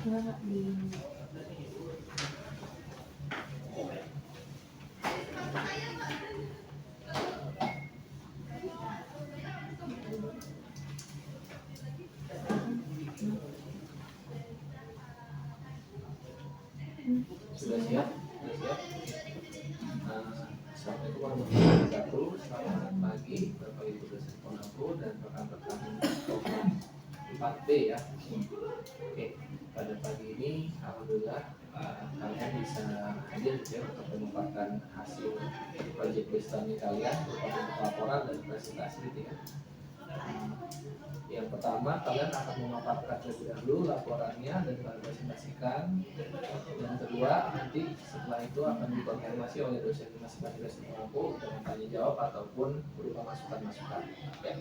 Sudah siap? Assalamualaikum warahmatullahi wabarakatuh. Selamat pagi Bapak Ibu dosen Ponapu dan rekan-rekan program 4B ya. Oke, pada pagi ini alhamdulillah kalian bisa hadir ya untuk memaparkan hasil proyek studi kalian berupa bentuk laporan dan presentasi gitu ya. Yang pertama, kalian akan memaparkan terlebih dahulu laporannya dan presentasikan. Yang kedua, nanti setelah itu akan dikonfirmasi oleh dosen masing-masing dosen Ponapu dengan tanya jawab ataupun berupa masukan-masukan. Ya.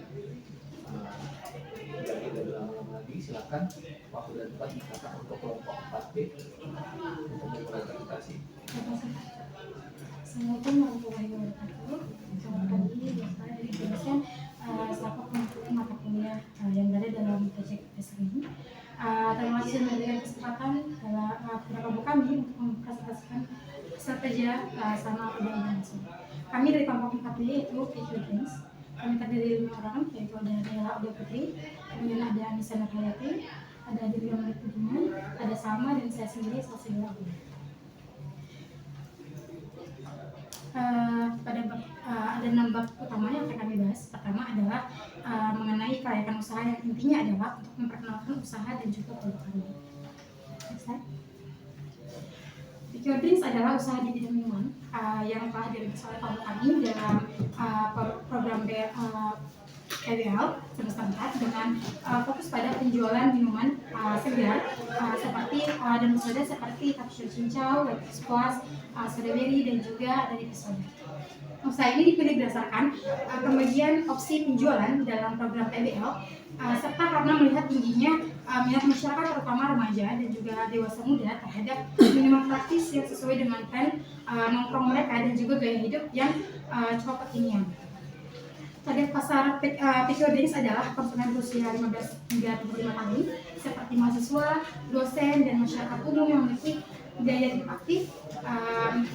Jadi tidak berlama-lama lagi, silakan waktu dan tempat dikatakan untuk kelompok 4B untuk memulai presentasi. Assalamualaikum warahmatullahi wabarakatuh. Selamat pagi, Bapak dari dosen selaku pengikuti mata kuliah yang berada dalam proyek ini. Terima kasih sudah memberikan kesempatan kepada kelompok kami untuk mempresentasikan strategi selama perjalanan langsung. Kami dari kelompok 4B yaitu PQ Games. Kami terdiri 5 orang, yaitu ada Nela Aulia Putri, kemudian ada Anissa Nurhayati, ada Dewi Amarit Budiman, ada Salma, dan saya sendiri Salsibila Abu. Ada 6 bab utama yang akan kami bahas. Pertama adalah mengenai kelayakan usaha, yang intinya adalah untuk memperkenalkan usaha dan juga produk kami. Pure Drinks adalah usaha di bidang minuman yang telah dirintis oleh kelompok kami dalam program PBL semester 4 dengan fokus pada penjualan minuman segar seperti dan bersoda seperti cappuccino cincau, Let's Plus, strawberry, dan juga dari soda. Usaha ini dipilih berdasarkan pembagian opsi penjualan dalam program PBL serta karena melihat tingginya minat masyarakat terutama remaja dan juga dewasa muda terhadap minuman praktis yang sesuai dengan tren nongkrong mereka dan juga gaya hidup yang cukup kekinian. Target pasar PQ Drinks adalah konsumen berusia 15 hingga 35 tahun seperti mahasiswa, dosen, dan masyarakat umum yang memiliki gaya hidup aktif,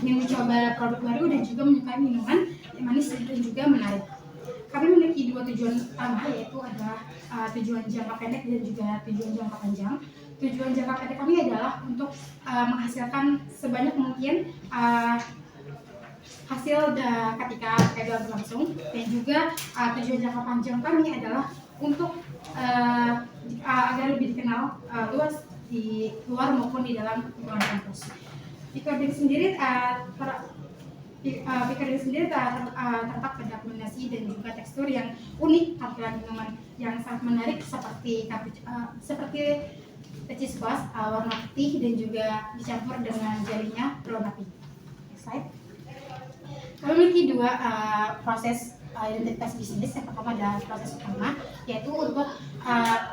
yang mencoba produk baru dan juga menyukai minuman yang manis dan juga menarik. Kami memiliki 2 tujuan utama, yaitu adalah tujuan jangka pendek dan juga tujuan jangka panjang. Tujuan jangka pendek kami adalah untuk menghasilkan sebanyak mungkin hasil ketika PBL berlangsung, dan juga tujuan jangka panjang kami adalah untuk agar lebih dikenal luas di luar maupun di dalam lingkungan kampus. Pure Drinks sendiri terletak pada kombinasi dan juga tekstur yang unik, tampilan minuman yang sangat menarik seperti Let's Plus warna putih dan juga dicampur dengan jelinya berwarna pink. Next slide. Kami memiliki 2 proses identitas bisnis. Yang pertama adalah proses utama, yaitu untuk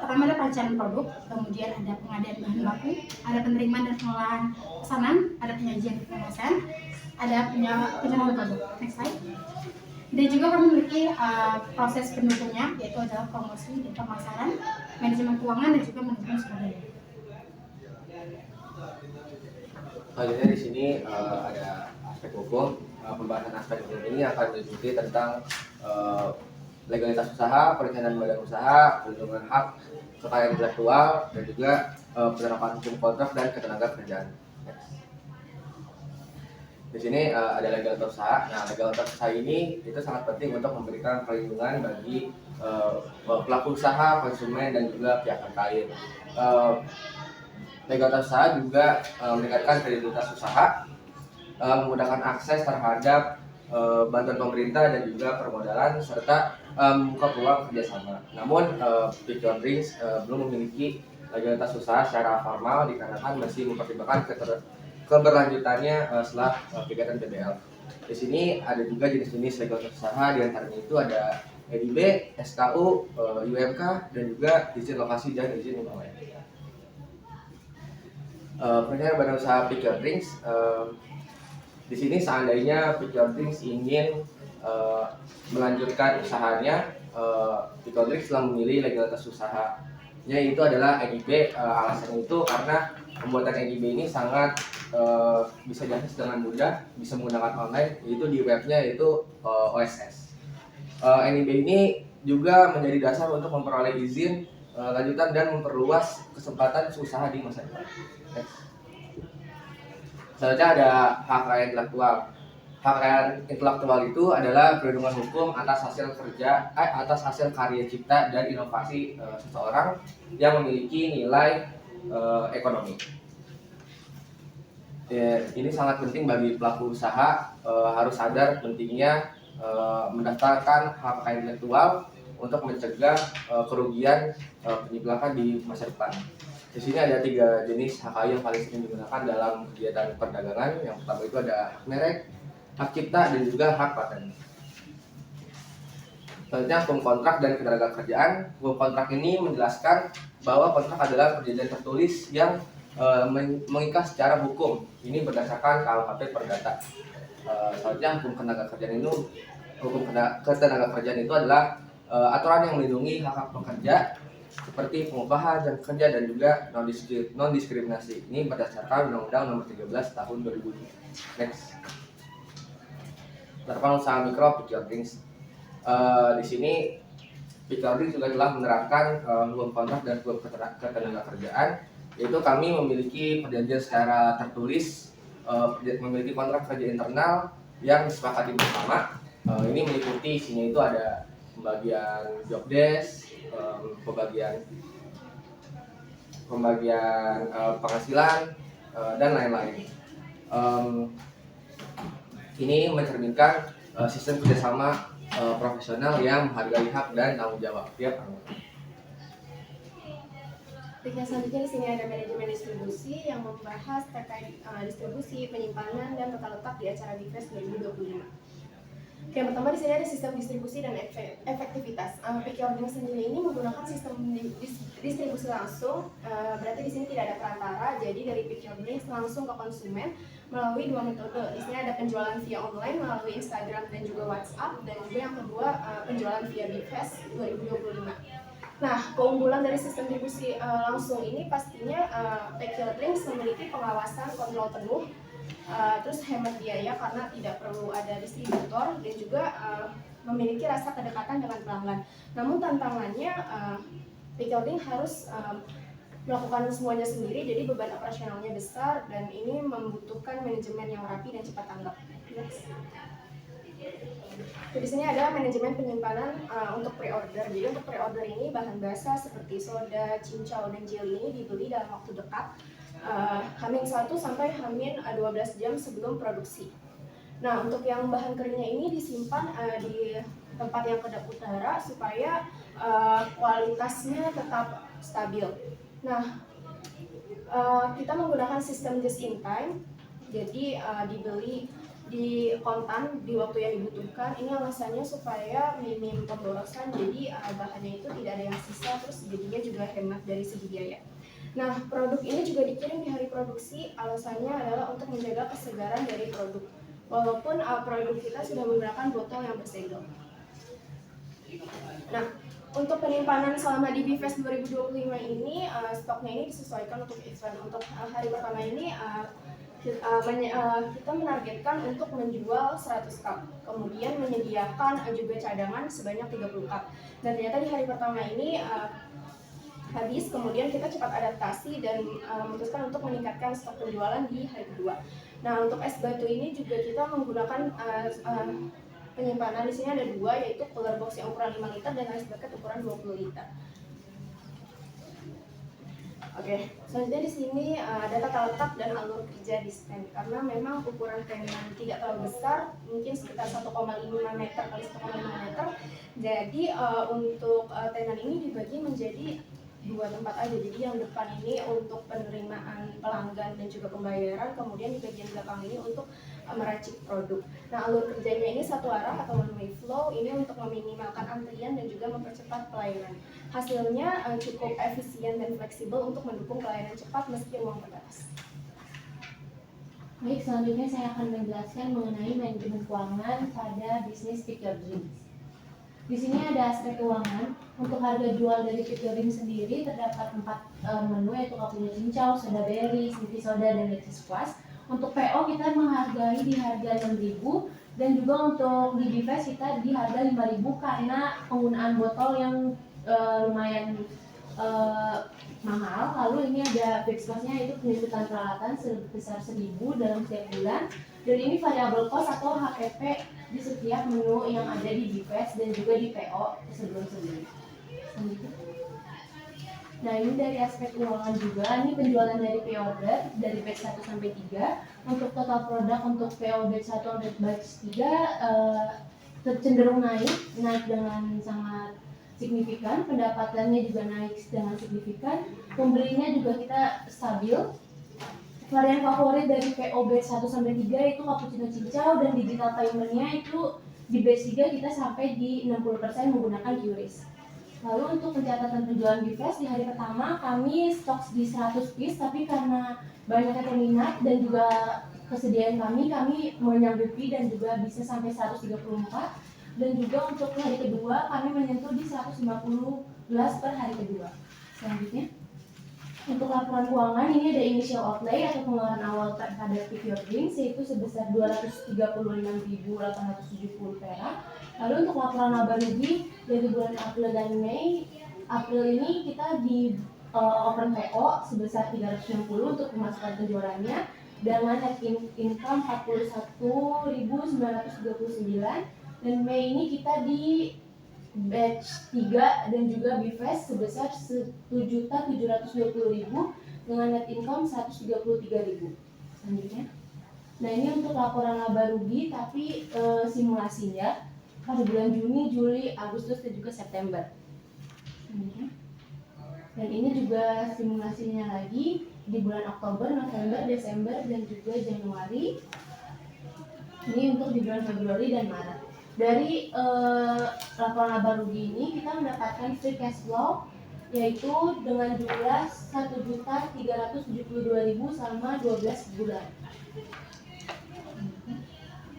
pertama ada perencanaan produk, kemudian ada pengadaan bahan baku, ada penerimaan dan pengolahan pesanan, ada penyajian kemasan, ada penyaluran produk. Next slide. Dan juga kami memiliki proses pendukungnya, yaitu adalah promosi dan pemasaran, manajemen keuangan, dan juga manajemen swadaya. Selanjutnya di sini ada aspek hukum. Pembahasan aspek hukum ini akan meliputi tentang legalitas usaha, perencanaan badan usaha, perlindungan hak kekayaan intelektual, dan juga penerapan hukum kontrak dan ketenaga kerjaan. Di sini ada legalitas usaha. Nah, legalitas usaha ini itu sangat penting untuk memberikan perlindungan bagi pelaku usaha, konsumen, dan juga pihak terkait. Legalitas usaha juga meningkatkan kredibilitas usaha, memudahkan akses terhadap bantuan pemerintah dan juga permodalan, serta membuka peluang kerjasama. Namun, Pure Drinks belum memiliki legalitas usaha secara formal dikarenakan masih mempertimbangkan keberlanjutannya setelah kegiatan PBL. Di sini ada juga jenis-jenis legalitas usaha, diantaranya itu ada EDB, SKU, UMK, dan juga izin lokasi dan izin usaha. Perencanaan badan usaha Pure Drinks. Di sini seandainya Pure Drinks ingin melanjutkan usahanya, Pure Drinks telah memilih legalitas usaha Yaitu adalah NIB. Alasannya itu karena pembuatan NIB ini sangat bisa diakses dengan mudah, bisa menggunakan online, yaitu di webnya yaitu OSS. NIB ini juga menjadi dasar untuk memperoleh izin lanjutan dan memperluas kesempatan usaha di masa depan. Selanjutnya ada hak kekayaan intelektual. Hak kekayaan intelektual itu adalah perlindungan hukum atas hasil karya cipta dan inovasi seseorang yang memiliki nilai ekonomi. Ya, ini sangat penting bagi pelaku usaha, harus sadar pentingnya mendaftarkan hak kekayaan intelektual untuk mencegah kerugian penyimpanan di masa depan. Di sini ada 3 jenis hak kekayaan yang paling sering digunakan dalam kegiatan perdagangan. Yang pertama itu ada hak merek, hak cipta, dan juga hak paten. Selanjutnya hukum kontrak dan ketenagakerjaan. Hukum kontrak ini menjelaskan bahwa kontrak adalah perjanjian tertulis yang mengikat secara hukum. Ini berdasarkan KUHP Perdata. Selanjutnya hukum ketenagakerjaan itu adalah aturan yang melindungi hak-hak pekerja seperti pengupahan jam kerja dan juga non diskriminasi. Ini berdasarkan Undang-Undang Nomor 13 Tahun 2005. Next. Penerapan usaha mikro Pick Your Drinks. Di sini Pick Your Drinks juga telah menerapkan hukum kontrak dan hukum ketenagakerjaan, yaitu kami memiliki perjanjian secara tertulis, memiliki kontrak kerja internal yang disepakati bersama. Ini meliputi isinya itu ada pembagian job desk, pembagian penghasilan, dan lain-lain. Ini mencerminkan sistem kerjasama profesional yang menghargai hak dan tanggung jawab tiap anggota. Yang selanjutnya di sini ada manajemen distribusi yang membahas terkait distribusi, penyimpanan, dan tata letak di acara BIFES 2025. Yang pertama di sini ada sistem distribusi dan efektivitas. Pick Your Drinks sendiri ini menggunakan sistem distribusi langsung. Berarti di sini tidak ada perantara. Jadi dari Pick Your Drinks langsung ke konsumen melalui 2 metode. Di sini ada penjualan via online melalui Instagram dan juga WhatsApp, dan juga yang kedua penjualan via BIFES 2025. Nah, keunggulan dari sistem distribusi langsung ini pastinya Pick Your Drinks memiliki pengawasan kontrol penuh. Terus hemat biaya karena tidak perlu ada distributor, dan juga memiliki rasa kedekatan dengan pelanggan. Namun tantangannya Pick Your Drinks harus melakukan semuanya sendiri, jadi beban operasionalnya besar dan ini membutuhkan manajemen yang rapi dan cepat tanggap. Di sini ada manajemen penyimpanan untuk pre-order. Jadi untuk pre-order ini bahan basah seperti soda, cincau, dan jelly ini dibeli dalam waktu dekat. H-1 sampai H-12 jam sebelum produksi. Nah, untuk yang bahan keringnya ini disimpan di tempat yang kedap utara supaya kualitasnya tetap stabil. Nah, kita menggunakan sistem just in time, jadi dibeli di kontan di waktu yang dibutuhkan. Ini alasannya supaya minim pemborosan, jadi bahannya itu tidak ada yang sisa, terus jadinya juga hemat dari segi biaya. Nah, produk ini juga dikirim di hari produksi, alasannya adalah untuk menjaga kesegaran dari produk. Walaupun produk kita sudah menggunakan botol yang bersegel. Nah, untuk penyimpanan selama di BIFES 2025 ini, stoknya ini disesuaikan untuk event. Untuk hari pertama ini, kita menargetkan untuk menjual 100 cup, kemudian menyediakan juga cadangan sebanyak 30 cup. Dan ternyata di hari pertama ini habis, kemudian kita cepat adaptasi dan memutuskan untuk meningkatkan stok penjualan di hari kedua. Nah, untuk es batu ini juga kita menggunakan penyimpanan. Di sini ada 2, yaitu cooler box yang ukuran 5 liter dan ice bucket ukuran 20 liter. Oke, selanjutnya di sini ada tata letak dan alur kerja di stand. Karena memang ukuran tenan tidak terlalu besar, mungkin sekitar 1,5 meter kali 1,5 meter. Jadi untuk tenan ini dibagi menjadi 2 tempat aja. Jadi yang depan ini untuk penerimaan pelanggan dan juga pembayaran, kemudian di bagian belakang ini untuk meracik produk. Nah, alur kerjanya ini satu arah atau one way flow, ini untuk meminimalkan antrian dan juga mempercepat pelayanan. Hasilnya cukup efisien dan fleksibel untuk mendukung pelayanan cepat meski ruang terbatas. Baik, selanjutnya saya akan menjelaskan mengenai manajemen keuangan pada bisnis Pick Your Drinks. Di sini ada aspek keuangan. Untuk harga jual dari Pickering sendiri terdapat 4 menu, yaitu cappuccino cincau, soda berry, smoothies soda, dan lettuce squash. Untuk PO kita menghargai di harga 6.000, dan juga untuk di Bifest kita di harga 5.000 karena penggunaan botol yang lumayan mahal. Lalu ini ada fixed cost-nya, itu pengikutan peralatan sebesar 1.000 dalam setiap bulan. Dan ini variable cost atau HPP di setiap menu yang ada di Bifest dan juga di PO sebelum-sebelum. Nah, ini dari aspek keuangan juga. Ini penjualan dari pre-order dari batch 1 sampai 3. Untuk total produk untuk PO batch 1 sampai batch 3 cenderung naik dengan sangat signifikan. Pendapatannya juga naik dengan signifikan. Pembelinya juga kita stabil. Varian favorit dari PO batch 1 sampai 3 itu cappuccino cincau, dan digital payment-nya itu di batch 3 kita sampai di 60% menggunakan QRIS. Lalu untuk pencatatan penjualan Bifest di hari pertama kami stok di 100 piece, tapi karena banyaknya peminat dan juga kesediaan kami menyanggupi dan juga bisa sampai 134. Dan juga untuk hari kedua kami menyentuh di 150 gelas per hari kedua. Selanjutnya, untuk laporan keuangan ini ada initial outlay atau pengeluaran awal pada Pick Your Drinks, yaitu sebesar 235.870 perak. Lalu untuk laporan laba rugi dari bulan April dan Mei, April ini kita di open PO sebesar 360 untuk pemasukan penjualannya dengan net income 41.939, dan Mei ini kita di batch 3 dan juga Bifest sebesar 1.720.000 dengan net income 133.000. Selanjutnya, nah ini untuk laporan laba rugi tapi simulasinya pada bulan Juni, Juli, Agustus, dan juga September. Dan ini juga simulasinya lagi di bulan Oktober, November, Desember, dan juga Januari. Ini untuk di bulan Februari dan Maret. Dari laporan laba rugi ini kita mendapatkan free cash flow, yaitu dengan jumlah 1.372.000 selama 12 bulan.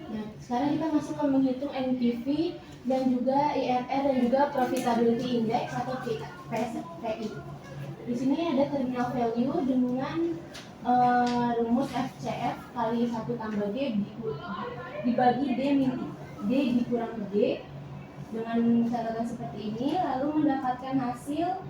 Nah, sekarang kita masuk ke menghitung NPV dan juga IRR dan juga Profitability Index atau PSPI. Di sini ada terminal value dengan rumus FCF kali 1 tambah G dibagi D dikurang D dengan catatan seperti ini, lalu mendapatkan hasil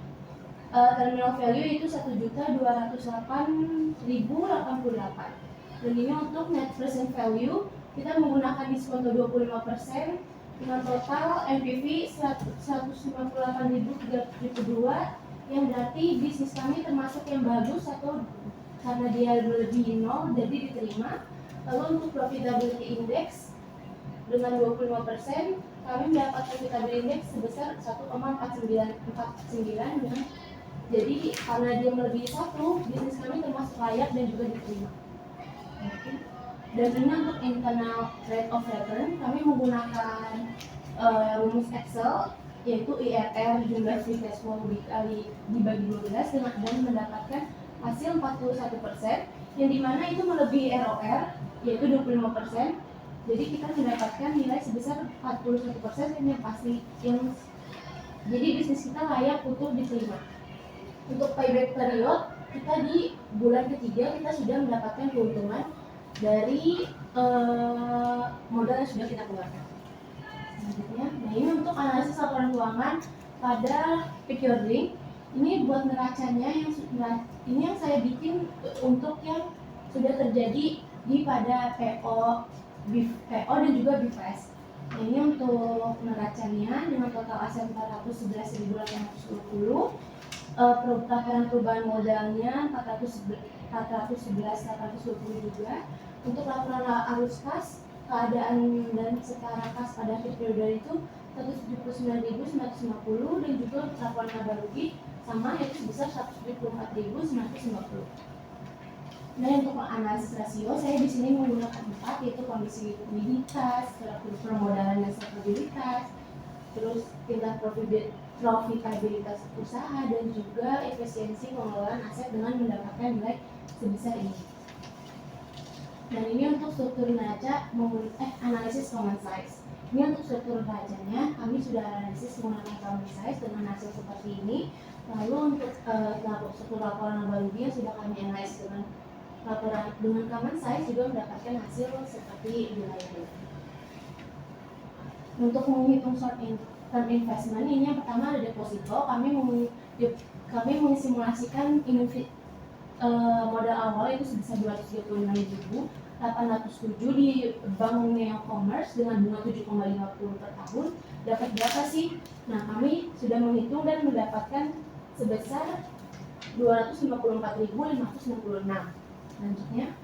terminal value itu 1.208.088. Dan ini untuk net present value kita menggunakan diskon 25% dengan total NPV 158.372, yang berarti bisnis kami termasuk yang bagus atau karena dia melebihi 0 jadi diterima. Lalu untuk profitability index dengan 25% kami mendapat profitability index sebesar 1,4949, jadi karena dia melebihi 1, bisnis kami termasuk layak dan juga diterima. Dan ini untuk internal rate of return kami menggunakan rumus Excel, yaitu IRR jumlah free cash flow dibagi 12 dan mendapatkan hasil 41%, yang dimana itu melebihi ROR yaitu 25%. Jadi kita mendapatkan nilai sebesar 41% yang pasti, jadi bisnis kita layak untuk diterima. Untuk payback period kita di bulan ketiga kita sudah mendapatkan keuntungan dari modal yang sudah kita keluarkan. Selanjutnya, nah ini untuk analisis laporan keuangan pada Pick Your Drink. Ini buat neracanya ini yang saya bikin untuk yang sudah terjadi di pada PO dan juga Bifest. Nah, ini untuk neracanya dengan total aset 411.820, laporan perubahan modalnya 411.820 juga. Untuk laporan arus kas, keadaan dan setara kas pada akhir periode itu 179.950, dan juga laporan laba rugi sama yaitu sebesar 174.950. Nah, untuk analisis rasio saya di sini menggunakan 4, yaitu kondisi likuiditas, permodalan dan stabilitas, terus tingkat profitabilitas usaha, dan juga efisiensi pengelolaan aset dengan mendapatkan nilai sebesar ini. Dan ini untuk struktur neraca analisis common size. Ini untuk struktur neracanya kami sudah analisis menggunakan common size dengan hasil seperti ini. Lalu untuk struktur laporan laba rugi yang sudah kami analisis dengan laporan dengan common size juga mendapatkan hasil seperti di layar ini. Untuk menghitung short term investment ini yang pertama ada deposito. Kami mensimulasikan modal awal itu sebesar 235.807 di Bank Neo Commerce dengan bunga 7,50 per tahun. Dapat berapa sih? Nah, kami sudah menghitung dan mendapatkan sebesar 254.566. Selanjutnya,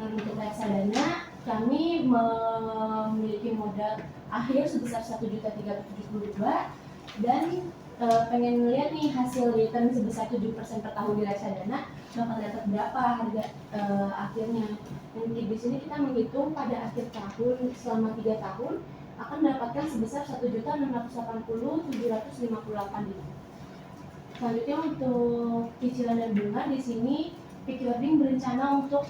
untuk reksadana kami memiliki modal akhir sebesar 1.372 dan pengen melihat nih hasil return sebesar 7% per tahun di reksadana bakal dapat berapa harga akhirnya. Dan di sini kita menghitung pada akhir tahun selama 3 tahun akan mendapatkan sebesar 1.680.758. Selanjutnya untuk cicilan dan bunga di sini Pickering berencana untuk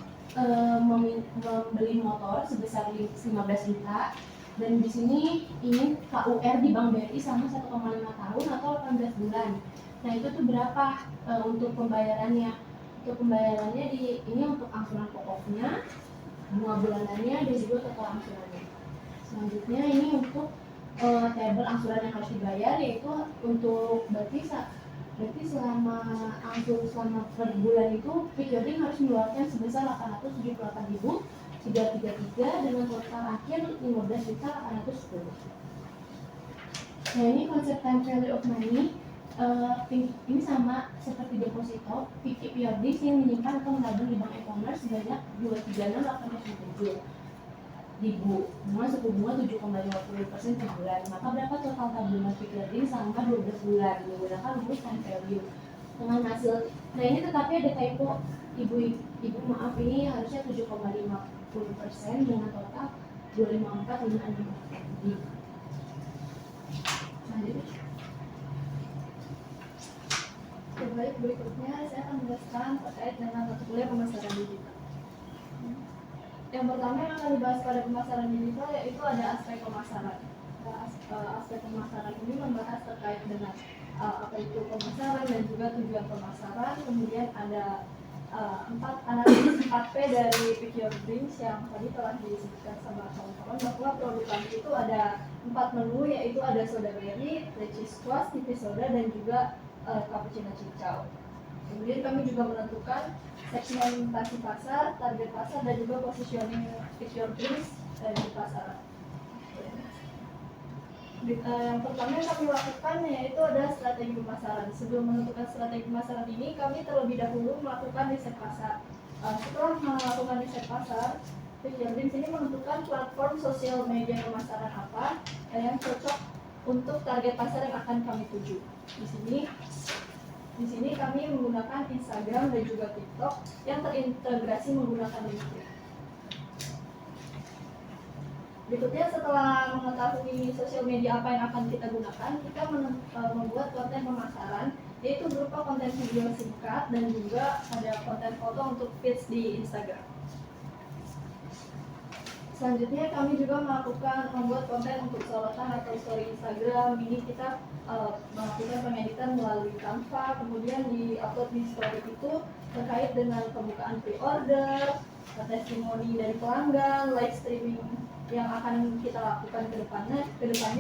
membeli motor sebesar 15 juta dan di sini ingin KUR di Bank BRI selama 1,5 tahun atau 18 bulan. Nah itu tuh berapa untuk pembayarannya? Untuk pembayarannya ini untuk angsuran pokoknya, bunga bulanannya dan juga total angsurannya. Selanjutnya ini untuk tabel angsuran yang harus dibayar yaitu untuk berarti selama per bulan itu Pickering harus mengeluarkan sebesar 878.333 dengan total akhir 15.810. Nah ini konsep time value of money ini sama seperti deposito. Pickering yang menyimpan atau menabung di bank e-commerce sebanyak 236.807 ribu dengan suku bunga 7,50% per bulan. Maka berapa total tabungan Pickering selama 12 bulan menggunakan rumus time value dengan hasil. Nah ini tetapi ada typo ibu maaf, ini harusnya 7,50% dengan total 254.566. Selanjutnya berikutnya saya akan menjelaskan terkait dengan mata kuliah pemasaran digital. Yang pertama yang akan dibahas pada pemasaran digital yaitu ada aspek pemasaran. Aspek pemasaran ini membahas terkait dengan apa itu pemasaran dan juga tujuan pemasaran. Kemudian ada analisis 4P dari Pickering yang tadi telah disebutkan sama kawan-kawan bahwa produk kami itu ada 4 menu yaitu ada soda berry, leci squash, tipis soda dan juga cappuccino cicau. Kemudian kami juga menentukan segmentasi pasar, target pasar dan juga positioning Pickering di pasaran. Yang pertama yang kami lakukan yaitu ada strategi pemasaran. Sebelum menentukan strategi pemasaran ini, kami terlebih dahulu melakukan riset pasar. Setelah melakukan riset pasar, Pickering sini menentukan platform sosial media pemasaran apa yang cocok untuk target pasar yang akan kami tuju. Di sini kami menggunakan Instagram dan juga TikTok yang terintegrasi menggunakan LinkedIn. Berikutnya setelah mengetahui sosial media apa yang akan kita gunakan, kita membuat konten pemasaran yaitu berupa konten video singkat dan juga ada konten foto untuk feeds di Instagram. Selanjutnya kami juga membuat konten untuk sorotan atau story Instagram. Ini kita melakukan pengeditan melalui Canva, kemudian di-upload di story itu terkait dengan pembukaan pre-order, testimoni dari pelanggan, live streaming yang akan kita lakukan ke depannya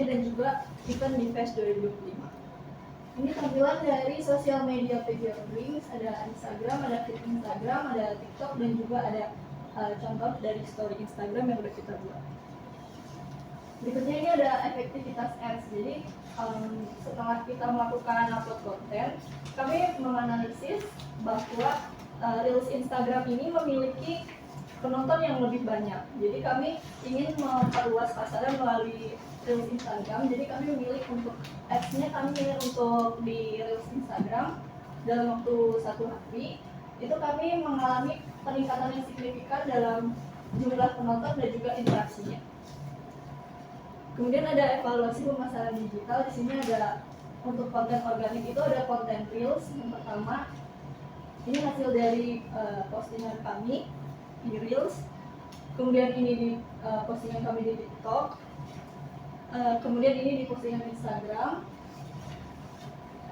dan juga event di Fest 2025. Ini tampilan dari sosial media Pickering, ada Instagram, ada feed Instagram, ada TikTok dan juga ada contoh dari story Instagram yang udah kita buat. Berikutnya ini ada efektivitas ads. Jadi setelah kita melakukan upload konten, kami menganalisis bahwa Reels Instagram ini memiliki penonton yang lebih banyak. Jadi kami ingin memperluas pasaran melalui Reels Instagram. Jadi kami memilih untuk ads-nya kami milih untuk di Reels Instagram dalam waktu 1 hari. Itu kami mengalami peningkatan yang signifikan dalam jumlah penonton dan juga interaksinya. Kemudian ada evaluasi pemasaran digital. Di sini ada untuk konten organik itu ada konten Reels. Yang pertama, ini hasil dari postingan kami di Reels. kemudian ini di postingan kami di TikTok, kemudian ini di postingan Instagram,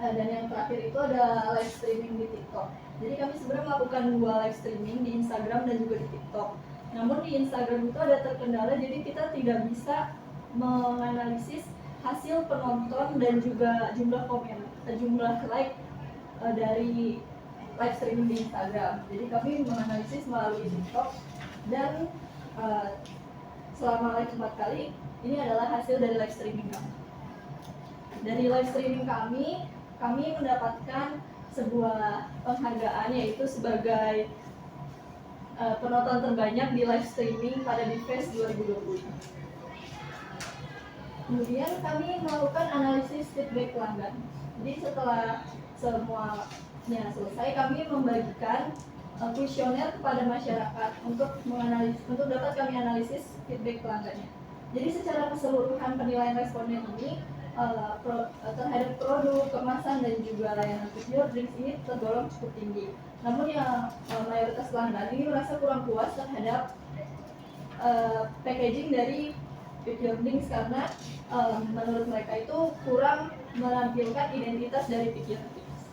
dan yang terakhir itu ada live streaming di TikTok. Jadi kami sebenarnya melakukan 2 live streaming di Instagram dan juga di TikTok. Namun di Instagram itu ada terkendala, jadi kita tidak bisa menganalisis hasil penonton dan juga jumlah komen, jumlah like dari live streaming di Instagram. Jadi kami menganalisis melalui TikTok dan selama live 4 kali, ini adalah hasil dari live streaming kami. Dari live streaming kami mendapatkan sebuah penghargaan, yaitu sebagai penonton terbanyak di live streaming pada Divfest 2020. Kemudian kami melakukan analisis feedback pelanggan. Jadi setelah semuanya selesai, kami membagikan kuesioner kepada masyarakat untuk dapat kami analisis feedback pelanggannya. Jadi secara keseluruhan penilaian responden ini terhadap produk, kemasan, dan juga layanan Pick Your Drinks ini tergolong cukup tinggi. Namun yang mayoritas pelanggan ini merasa kurang puas terhadap packaging dari Pick Your Drinks karena menurut mereka itu kurang menampilkan identitas dari Pick Your Drinks.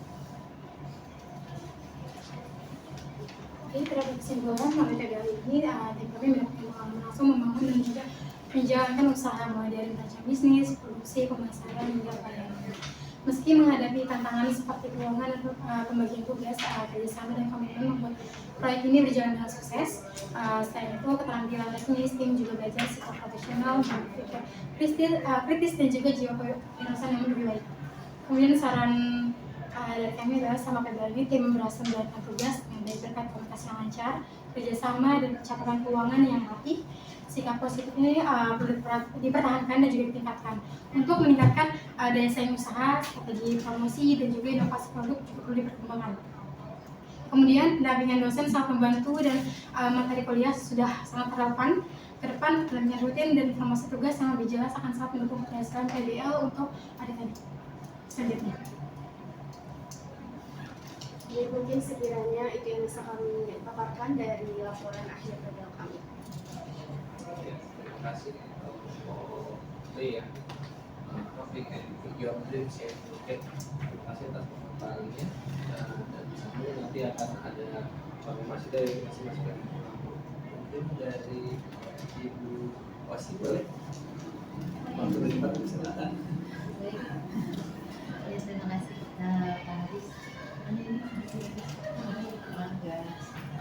Jadi terhadap kesimpulan melalui TBL ini, tim kami mendapatkan langsung membangun dan juga menjalankan usaha mulai dari merancang bisnis, produksi, pemasaran, hingga pelayanan. Meski menghadapi tantangan seperti keuangan atau pembagian tugas, kerjasama dan komitmen membuat proyek ini berjalan dengan sukses. Selain itu, keterampilan teknis, tim juga belajar sikap profesional, berpikir kritis dan juga jiwa kewirausahaan yang lebih baik. Kemudian saran dari kami adalah sama PBL ini tim berhasil menjalankan tugas yang baik berkat komunikasi yang lancar, kerjasama dan pencapaian keuangan yang rapih. Sikap positif ini perlu dipertahankan dan juga ditingkatkan. Untuk meningkatkan daya saing usaha, strategi promosi, dan juga inovasi produk juga perlu diperkembangkan. Kemudian pendampingan dosen sangat membantu dan materi kuliah sudah sangat relevan. Ke depan pendampingan rutin dan informasi tugas yang lebih jelas akan sangat mendukung keberhasilan PBL untuk adik-adik selanjutnya. Jadi mungkin sekiranya itu yang bisa kami paparkan dari laporan akhir PBL kami. Terima kasih untuk ya topik Pick Your Drinks ya. Oke, terima kasih atas pemaparannya dan misalnya nanti akan ada konfirmasi dari masing-masing. Mungkin dari Ibu Wasi boleh. Waktu kita silakan. Baik, ya terima kasih Pak Haris.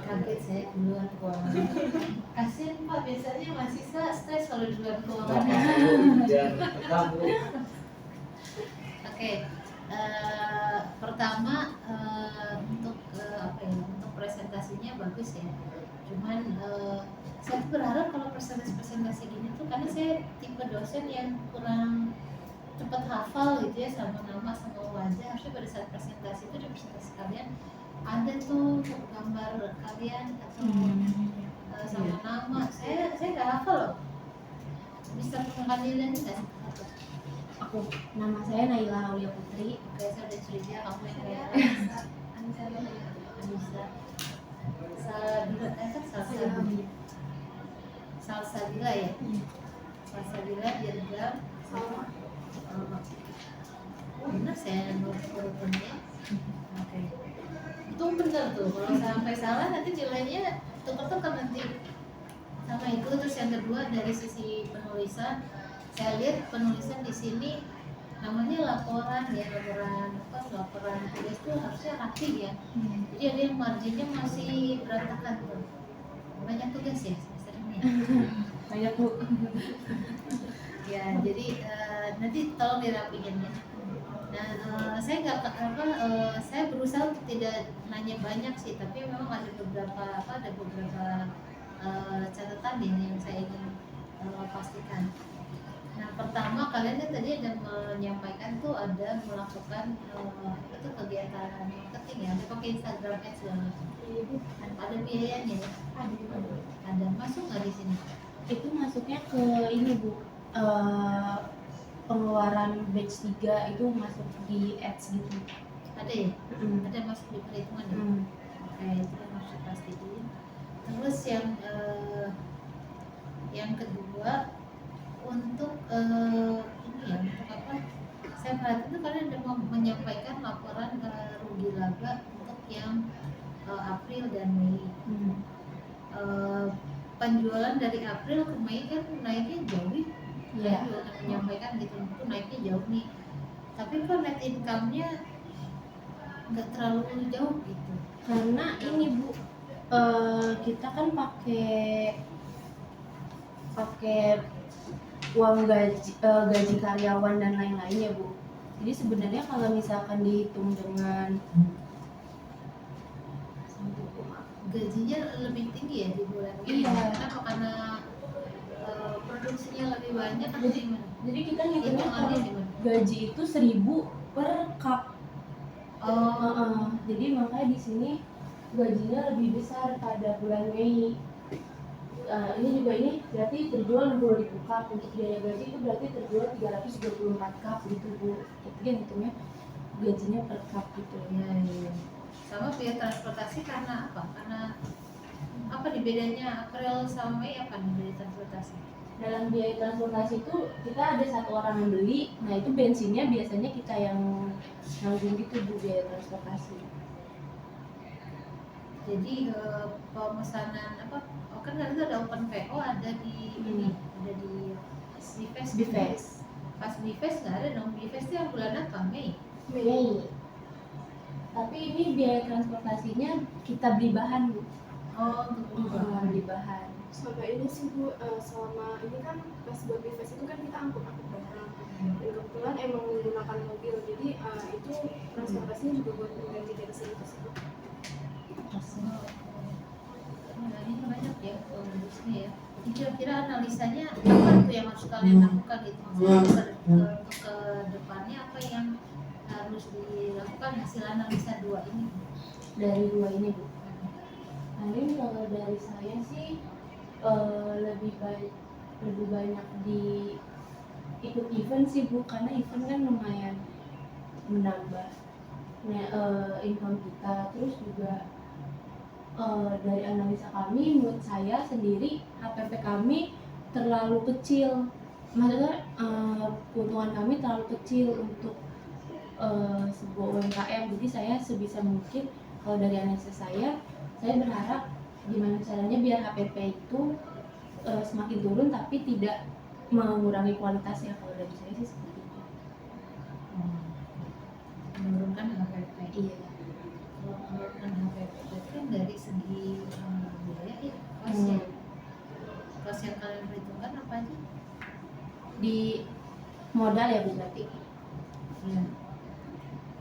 Kaget saya duluan keuangan. Kasian Pak, biasanya mahasiswa stres kalau duluan keuangan. Oke, pertama untuk untuk presentasinya bagus ya. Cuman saya tuh berharap kalau presentasi gini tuh, karena saya tipe dosen yang kurang cepat hafal gitu ya sama nama sama wajah. Harusnya pada saat presentasi itu di presentasi kalian ada tuh gambar kalian atau sama nama. Saya nggak hafal loh. Bisa pengadilan nggak? Aku, nama saya Naila Aulia Putri. Oke, saya udah curiga kamu yang kayak Anissa. Salsabila ya. Salsabila Dirgam. Benar saya urutannya. Oke. Itu benar tuh. Kalau sampai salah nanti nilainya tukar-tukar nanti. Sama itu. Terus yang kedua dari sisi penulisan, saya lihat penulisan di sini namanya laporan ya, laporan tugas itu harusnya rapi ya. Jadi ada yang marginnya masih berantakan tuh. Banyak tugas ya semester ini. Banyak Bu. Ya, jadi nanti tolong dirapiin ya. Nah, saya nggak saya berusaha untuk tidak nanya banyak sih, tapi memang ada beberapa catatan yang saya ingin pastikan. Nah, pertama kalian kan tadi ada menyampaikan tuh ada melakukan itu kegiatan marketing ya, ada pakai Instagram Ads segala macam. Ada biayanya ya? Ada. Masuk nggak di sini? Itu masuknya ke ini Bu, pengeluaran batch 3 itu masuk di ads gitu. Ada ya? Ada masuk di perhitungan ya? Oke, itu yang harus dipastiin. Terus yang Yang kedua untuk ini ya, untuk apa? Saya perhatikan itu kalian ada menyampaikan laporan rugi laba untuk yang April dan Mei. Penjualan dari April ke Mei kan naiknya jauh nih. Saya juga akan menyampaikan gitu, itu naiknya jauh nih. Tapi kok net income-nya nggak terlalu jauh gitu. Karena ini Bu, kita kan pakai uang gaji karyawan dan lain-lain ya Bu. Jadi sebenarnya kalau misalkan dihitung dengan Gajinya lebih tinggi ya di bulan ini. Iya. Kenapa? Karena produksinya lebih banyak atau gimana? jadi kita ngitungnya Hitungannya kalau gimana? gaji itu 1.000 per cup. Oh, Jadi makanya di sini gajinya lebih besar pada bulan Mei. Ini juga ini berarti terjual 60.000 cup, untuk biaya gaji itu berarti terjual 324 cup gitu Bu. Jadi kan hitungnya gajinya per cup gitu. ya, ya. Sama biaya transportasi karena apa? Karena apa nih bedanya April sama Mei, apa nih biaya transportasi? Dalam biaya transportasi itu kita ada satu orang yang beli, nah itu bensinnya biasanya kita yang nanggung gitu Bu, biaya transportasi. Jadi pemesanan apa? Oh kan itu ada open PO, ada di ini, ada di Bifest. Bifest. Pas Bifest nggak ada dong. Bifest itu yang bulan apa? Mei. Mei. Tapi ini biaya transportasinya kita beli bahan Bu. Oh, Beli bahan. Selama ini sih Bu, selama ini kan pas buat Bifest itu kan kita angkut-angkut barang. Dan kebetulan emang menggunakan mobil, jadi itu transportasinya juga buat mengganti dari situ sih Bu. Nah, ini banyak ya produksinya ya. Jadi kira-kira analisanya apa tuh yang harus kalian lakukan gitu? Maksudnya untuk ke depannya apa yang harus dilakukan hasil analisa dua ini? Dari dua ini Bu. Paling kalau dari saya sih lebih banyak di ikut event sih Bu, karena event kan lumayan menambah income kita. Terus juga dari analisa kami, menurut saya sendiri HPP kami terlalu kecil. Maksudnya keuntungan kami terlalu kecil untuk sebuah UMKM. Jadi saya sebisa mungkin, kalau dari analisa saya berharap gimana caranya biar HPP itu semakin turun tapi tidak mengurangi kualitasnya. Kalau dari saya sih seperti itu. Menurunkan HPP. Iya. Kalau menurunkan HPP berarti kan dari segi biaya ya, cost ya. Cost yang kalian perhitungkan apa aja? Di modal ya Bu berarti. Iya.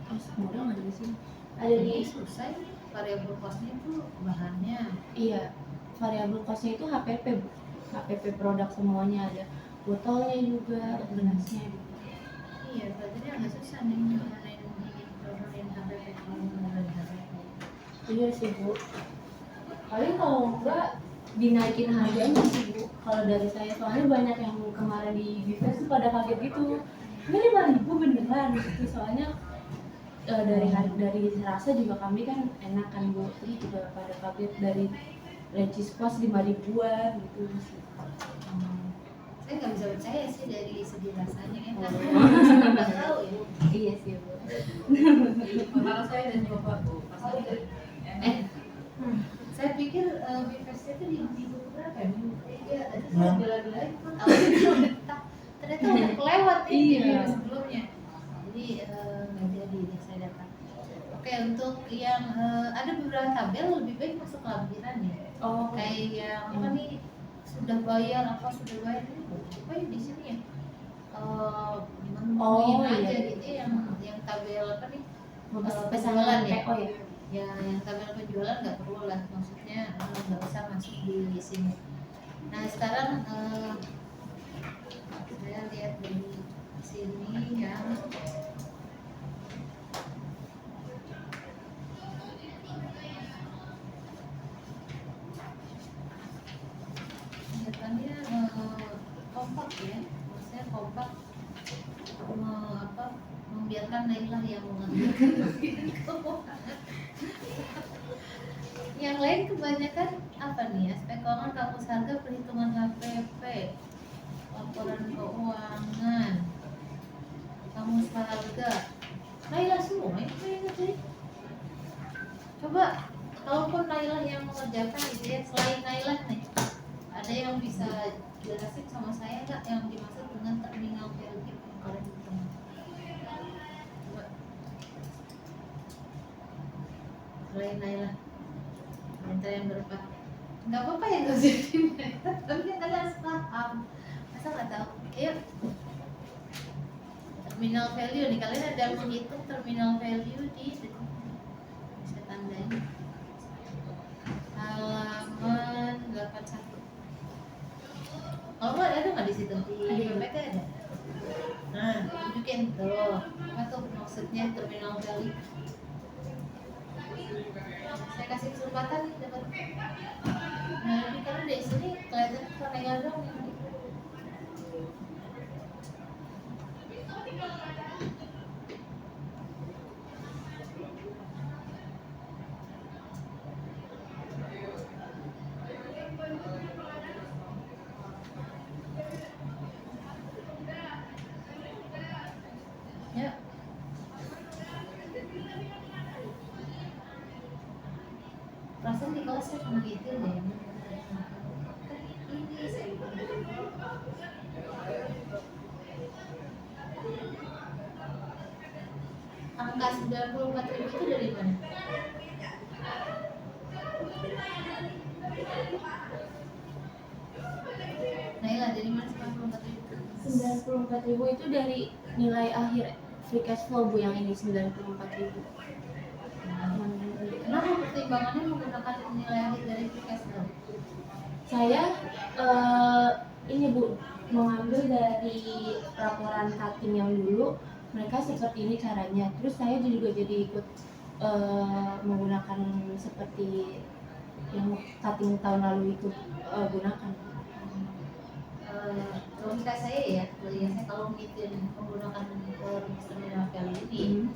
Terus modal nggak ada di sini. Ada di Selesai variabel costnya itu bahannya. Iya, variabel costnya itu HPP Bu. HPP produk semuanya ada, botolnya juga, gelasnya gitu. Iya, berarti ini agak susah nih nurunin HPP kalau nurunin HPP. Iya sih Bu. Paling kalau enggak dinaikin harganya sih Bu. Kalau dari saya, soalnya banyak yang kemarin di Bifest tuh pada kaget gitu. Ini 5.000 beneran gitu. Soalnya dari rasa juga kami kan enak kan Bu. Terus juga pada kaget dari cheese cost 5.000-an gitu sih. Saya nggak bisa percaya sih dari segi rasanya enak. Nggak tahu ya. Iya sih Bu. Kalau saya udah nyoba Bu, pas lagi Saya pikir Bifest itu di minggu berapa ya? Minggu ketiga. Tadi saya bilang-bilang itu tahu ternyata udah kelewat nih di minggu sebelumnya. Jadi nggak jadi nih saya datang. Oke, untuk yang ada beberapa tabel lebih baik masuk ke lampiran ya. Oh, Kayak yang apa nih, sudah bayar apa sudah bayar ini apa ya di sini ya? Menemuin aja iya. gitu ya, yang tabel apa nih? pesanan penjualan ya? PO ya. Ya yang tabel penjualan nggak perlu lah, maksudnya nggak usah masuk di sini. Nah sekarang saya lihat dari sini yang kelihatannya kompak ya, maksudnya kompak membiarkan Nailah yang mengerjakan keuangan. Yang lain kebanyakan apa nih, aspek keuangan, kampus harga, perhitungan HPP, keuangan, kamus harga, Naila semua yang saya tadi. Coba, kalaupun Naila yang mengerjakan gitu ya, selain Naila nih, ada yang bisa jelasin sama saya nggak yang dimaksud dengan terminal value yang kalian ketemu? Coba, selain Naila, minta yang berempat. Nggak apa-apa ya nggak jadi, tapi kan kalian harus paham. Masa nggak tahu? Ayo. Terminal value nih, kalian ada menghitung terminal value di bisa tandain halaman 81. Kalau nggak ada nggak di situ? Di PPT ada. Nah, tunjukin tuh apa tuh maksudnya terminal value. Saya kasih kesempatan nih dapat. Nah, ini kalau dari sini kelihatan panel dong ini. Ya. Perasaan di kelas saya cuma gitu deh. Ini saya angka 94.000 itu dari mana? Naila, dari mana 94.000? 94.000 itu dari nilai akhir free cash flow Bu, yang ini 94.000. Kenapa pertimbangannya menggunakan nilai akhir dari free cash flow? Saya ini Bu, mengambil dari laporan cutting yang dulu, mereka seperti ini caranya. Terus saya juga jadi ikut menggunakan seperti yang cutting tahun lalu itu gunakan. Logika saya ya, saya kalau menggunakan terminal value ini,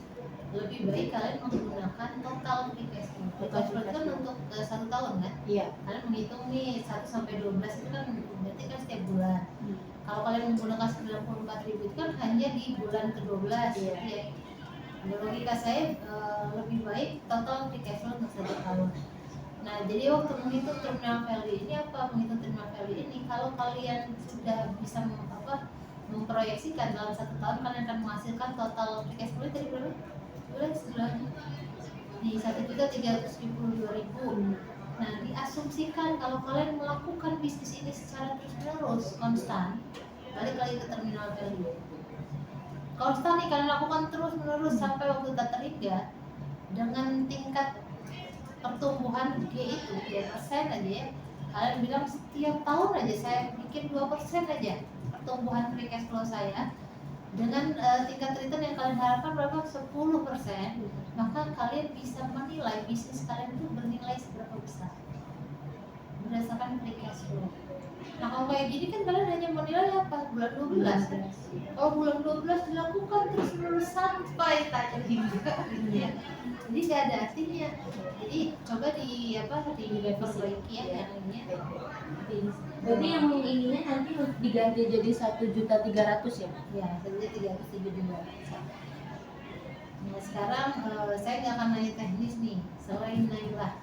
lebih baik kalian menggunakan total free cash flow. Total free cash flow kan untuk 1 tahun kan? Iya. Kalian menghitung nih 1 sampai 12 itu kan berarti kan setiap bulan. Kalau kalian menggunakan 94.000 itu kan hanya di bulan ke-12. Iya. Ya. Logika saya lebih baik total free cash flow untuk 1 tahun. Nah, jadi waktu menghitung terminal value ini apa? Menghitung terminal value ini, kalau kalian sudah bisa memproyeksikan dalam 1 tahun kalian akan menghasilkan total free cash flow tadi berapa? Sebelahnya di 1.372.000. Nah, diasumsikan kalau kalian melakukan bisnis ini secara terus-menerus konstan, balik lagi ke terminal value. Konstan nih kalian lakukan terus-menerus sampai waktu tak terhingga dengan tingkat pertumbuhan dia itu 3% aja ya. Kalian bilang setiap tahun aja saya bikin 2% aja pertumbuhan free cash flow saya, dengan tingkat return yang kalian harapkan berapa? 10%, maka kalian bisa menilai bisnis kalian itu bernilai seberapa besar berdasarkan free cash flow. Nah, kalau kayak gini kan kalian hanya menilai apa? Bulan 12 kan? Kalau bulan 12 dilakukan terus menerus sampai tak terhingga ya. Jadi tidak ada artinya. Jadi coba diperbaiki ya yang ininya. Berarti yang ininya nanti diganti jadi 1.300.000 ya? Ya, 1.372. Nah, sekarang saya nggak akan nanya teknis nih, selain Naila.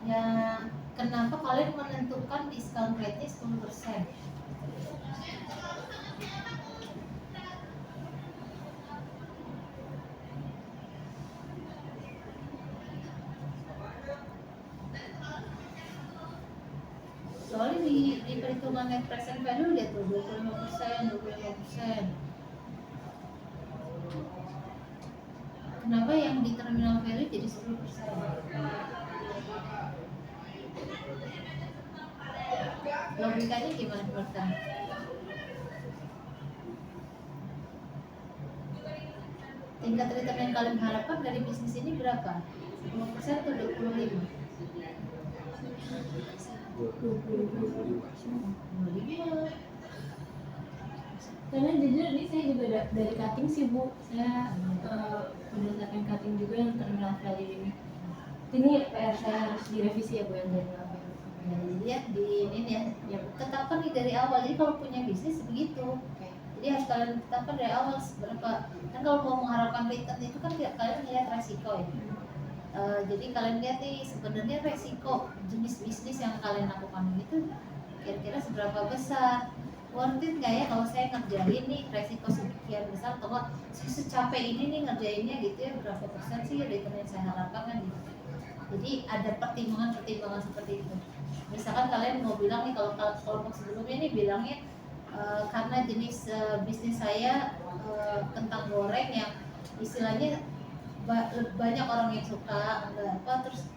Ya, kenapa kalian menentukan discount rate-nya 10%? Soalnya di perhitungan net present value lihat tuh 25%. Kenapa yang di terminal value jadi 10%? Logikanya gimana menurut kamu? Tingkat return yang kalian harapkan dari bisnis ini berapa? 10% atau 25%? 25. Karena jujur ini saya juga dari cutting sih Bu, saya berdasarkan cutting juga yang terminal value ini. Ini PR saya harus direvisi ya Bu yang terminal value. Ya, jadi ya di ini ya tetapkan nih dari awal. Jadi kalau punya bisnis begitu. Jadi harus kalian tetapkan dari awal seberapa. Kan kalau mau mengharapkan return itu kan kalian lihat resiko ya. Jadi kalian lihat nih sebenarnya resiko jenis bisnis yang kalian lakukan itu kira-kira seberapa besar, worth it nggak ya kalau saya ngerjain nih resiko sekian besar, atau nggak secapek ini nih ngerjainnya gitu ya, berapa persen sih return yang saya harapkan kan gitu. Jadi ada pertimbangan seperti itu. Misalkan kalian mau bilang nih, kalau kelompok sebelumnya nih bilangnya karena jenis bisnis saya kentang goreng yang istilahnya banyak orang yang suka, enggak apa, terus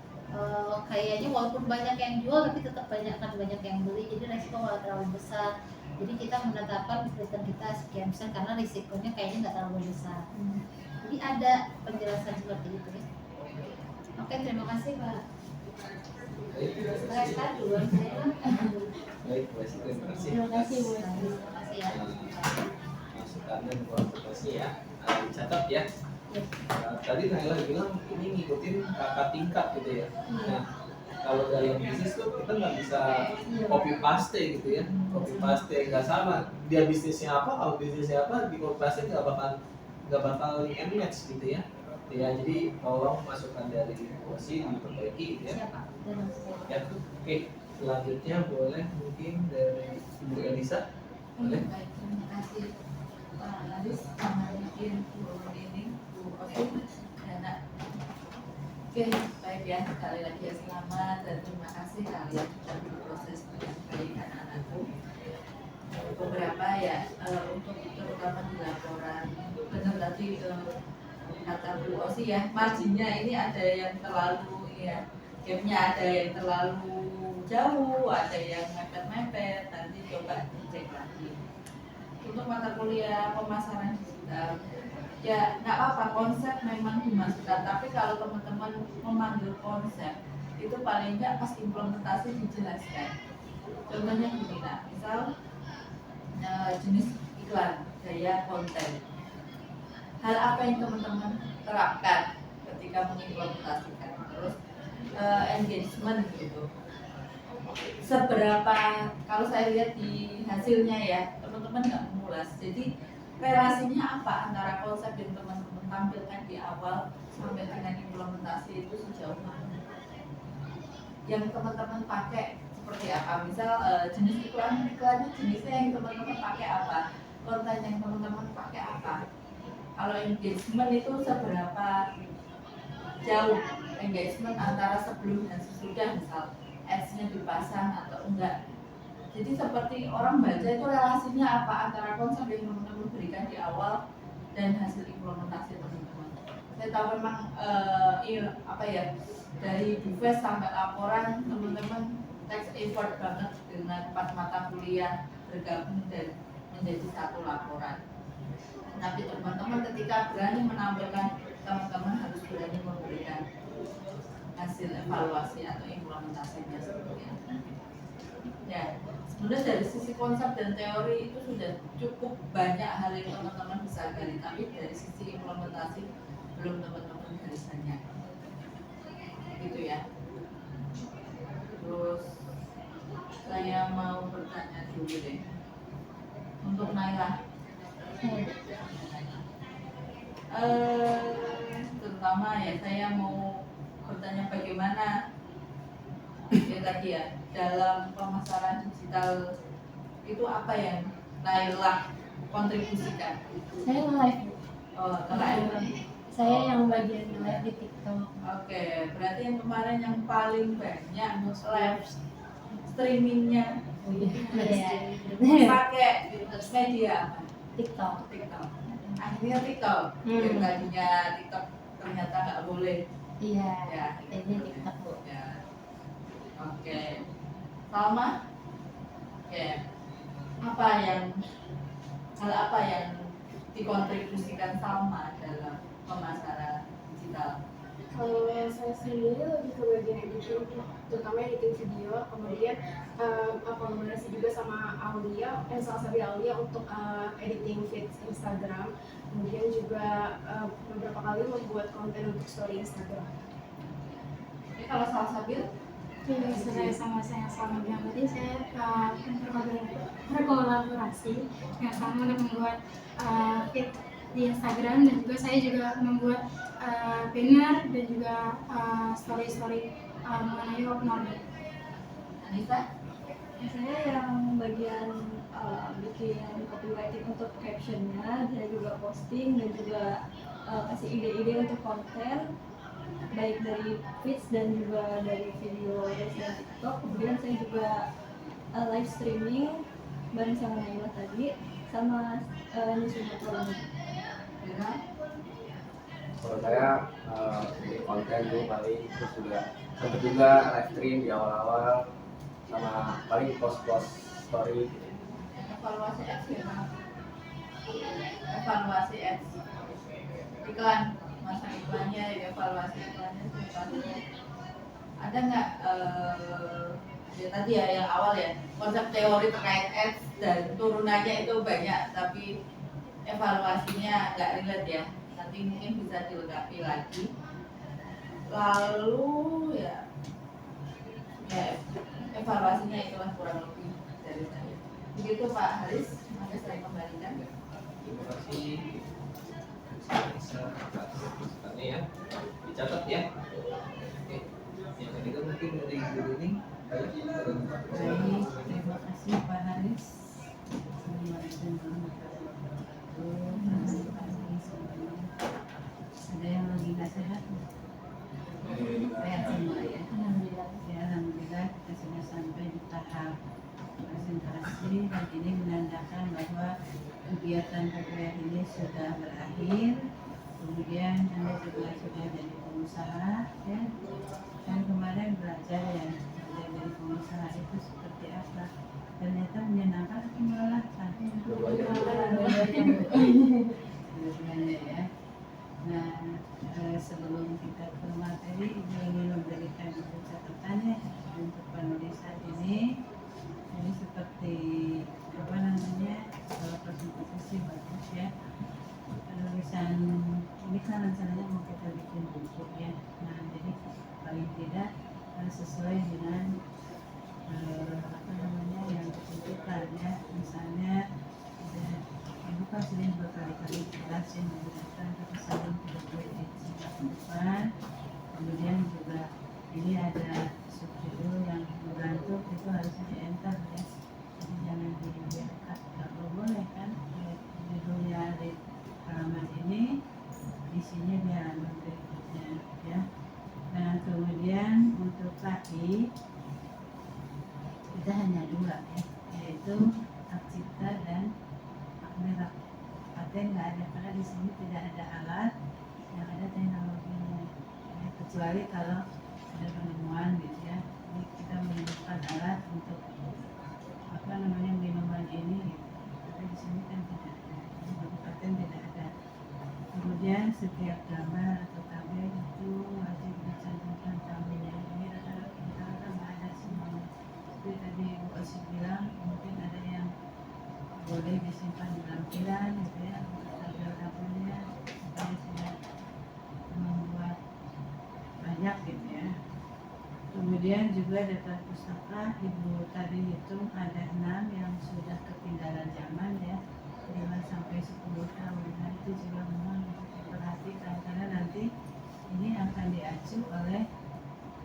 kayaknya walaupun banyak yang jual tapi tetap banyak yang beli, jadi resiko nggak terlalu besar. Jadi kita menetapkan return kita sekian persen karena risikonya kayaknya nggak terlalu besar. Jadi ada penjelasan seperti itu ya. Oke, terima kasih Pak. Baik, kan duluan saya. Baik, Bu Esti, terima kasih. Terima kasih Bu Esti. Terima kasih ya. Masukan dan konsultasi ya. Dicatat ya. Tadi Naila bilang ini ngikutin kakak tingkat gitu ya. Nah, kalau dalam bisnis tuh kita nggak bisa copy paste gitu ya. Copy paste nggak sama. Dia bisnisnya apa, kalau bisnisnya apa, di copy paste nggak bakal match gitu ya. Ya, jadi tolong masukan dari Osi diperbaiki gitu ya. Siapa? Ya, oke. Selanjutnya boleh mungkin dari Ibu Elisa. Boleh. Baik, terima kasih Pak Laris sama mungkin Bu Nining, Bu Osi, Dana. Oke, baik ya, sekali lagi ya selamat dan terima kasih kalian sudah berproses dengan baik anak-anakku. Beberapa ya untuk terutama di laporan, benar tadi kata Bu Osi ya, marginnya ini ada yang terlalu ya, gapnya ada yang terlalu jauh, ada yang mepet-mepet, nanti coba dicek lagi. Untuk mata kuliah pemasaran digital, ya nggak apa-apa, konsep memang dimasukkan, tapi kalau teman-teman memanggil konsep itu paling nggak pas implementasi dijelaskan. Contohnya gini, nah, misal jenis iklan, gaya konten, hal apa yang teman-teman terapkan ketika mengimplementasikan, terus engagement gitu, seberapa, kalau saya lihat di hasilnya ya teman-teman nggak mengulas, jadi relasinya apa antara konsep yang teman-teman tampilkan di awal sampai dengan implementasi itu sejauh mana, yang teman-teman pakai seperti apa, misal jenis iklannya jenisnya yang teman-teman pakai apa, konten yang teman-teman pakai apa, kalau engagement itu seberapa jauh engagement antara sebelum dan sesudah, misal ads-nya dipasang atau enggak. Jadi seperti orang baca itu relasinya apa antara konsep yang teman-teman berikan di awal dan hasil implementasi teman-teman. Saya tahu memang apa ya, dari Bufes sampai laporan teman-teman text effort banget dengan 4 mata kuliah bergabung dan menjadi satu laporan. Tapi teman-teman ketika berani menampilkan, teman-teman harus berani memberikan hasil evaluasi atau implementasinya seperti apa. Ya, sebenarnya dari sisi konsep dan teori itu sudah cukup banyak hal yang teman-teman bisa gali, tapi dari sisi implementasi belum teman-teman gali banyak. Gitu ya. Terus saya mau bertanya dulu deh untuk Naila. Terutama ya saya mau bertanya bagaimana ya tadi ya dalam pemasaran digital itu apa yang Naila kontribusikan? Saya live. Oh, live. Saya yang bagian live di TikTok. Oke, berarti yang kemarin yang paling banyak live streamingnya Iya. pakai media apa? TikTok. TikTok. Akhirnya TikTok. Yang tadinya TikTok ternyata nggak boleh. Iya. Ya. Ini TikTok Bu. Ya. Oke. Salma? Oke. Hal apa yang dikontribusikan Salma dalam pemasaran digital? Kalau saya sendiri lebih ke bagian editing, terutama editing video, kemudian kolaborasi juga sama Aulia, salah satu Aulia untuk editing feed Instagram, kemudian juga beberapa kali membuat konten untuk story Instagram. Ini kalau salah Sabil? Sesuai sama saya selama bilang tadi, saya berkolaborasi dengan sama untuk membuat feed di Instagram, dan juga saya juga membuat banner dan juga story-story mengenai Rock Nordic. Anissa? Saya yang bagian bikin copywriting untuk captionnya, saya juga posting dan juga kasih ide-ide untuk konten, baik dari feeds dan juga dari video Reels dan TikTok. Kemudian saya juga live streaming bareng sama Naila tadi, sama Newsroom Program. Bira? Kalau saya bikin konten dulu paling, terus juga sempet juga live stream di awal-awal, sama paling post-post story gitu. Evaluasi ads gimana? Evaluasi ads iklan, masa iklannya, evaluasi iklannya seperti ada nggak ya tadi ya yang awal ya, konsep teori terkait ads dan turunannya itu banyak, tapi evaluasinya nggak relate ya, nanti mungkin bisa dilengkapi lagi. Lalu ya evaluasinya itulah kurang lebih dari saya. Begitu Pak Haris, maka saya kembalikan. Terima kasih. Bisa atas ya, dicatat ya. Oke. Yang ketiga mungkin dari guru ini. Baik, terima kasih Pak Haris. Assalamualaikum warahmatullahi wabarakatuh. Ada yang lagi nggak sehat? Sehat semua ya. Alhamdulillah. Ya, alhamdulillah kita sudah sampai di tahap presentasi, dan ini menandakan bahwa kegiatan PPR ini sudah berakhir. Kemudian Anda juga sudah jadi pengusaha ya. Dan kemarin belajar ya, dari pengusaha itu seperti apa. Ternyata menyenangkan atau melelahkan? Dua-duanya ya. Nah, sebelum kita ke materi, ingin memberikan catatan ya untuk penulis saat ini. Ini seperti apa namanya, kalau presentasi sih bagus ya. Penulisan ini kan rencananya mau kita bikin buku ya. Nah, jadi paling tidak sesuai dengan apa namanya yang ditentukan ya. Misalnya ibu kan sudah berkali-kali jelasin menggunakan kata saling tidak boleh disingkat ke depan. Kemudian juga ini ada subjudul yang bergantung, itu harusnya di enter ya, jadi jangan dibiarkan, nggak boleh kan judulnya di halaman ini, isinya di halaman berikutnya ya. Nah, kemudian untuk kaki kita hanya dua ya, yaitu hak cipta dan hak merek. Paten nggak ada, karena di sini tidak ada alat, yang ada teknologinya ya, kecuali kalau ada penemuan gitu ya. Jadi kita menemukan alat untuk apa namanya minuman ini gitu. Tapi di sini kan tidak ada, jadi bagi paten tidak ada. Kemudian setiap gambar atau tabel itu wajib dicantumkan tahunnya. Ini rata-rata nggak ada semuanya. Seperti tadi Ibu Osi bilang, mungkin ada yang boleh disimpan di lampiran gitu ya, untuk tabel-tabelnya supaya tidak membuat banyak gitu ya. Kemudian juga daftar pustaka, Ibu tadi hitung ada 6 yang sudah ketinggalan zaman ya, 5 sampai 10 tahun. Nah, itu juga memang diperhatikan, karena nanti ini akan diacu oleh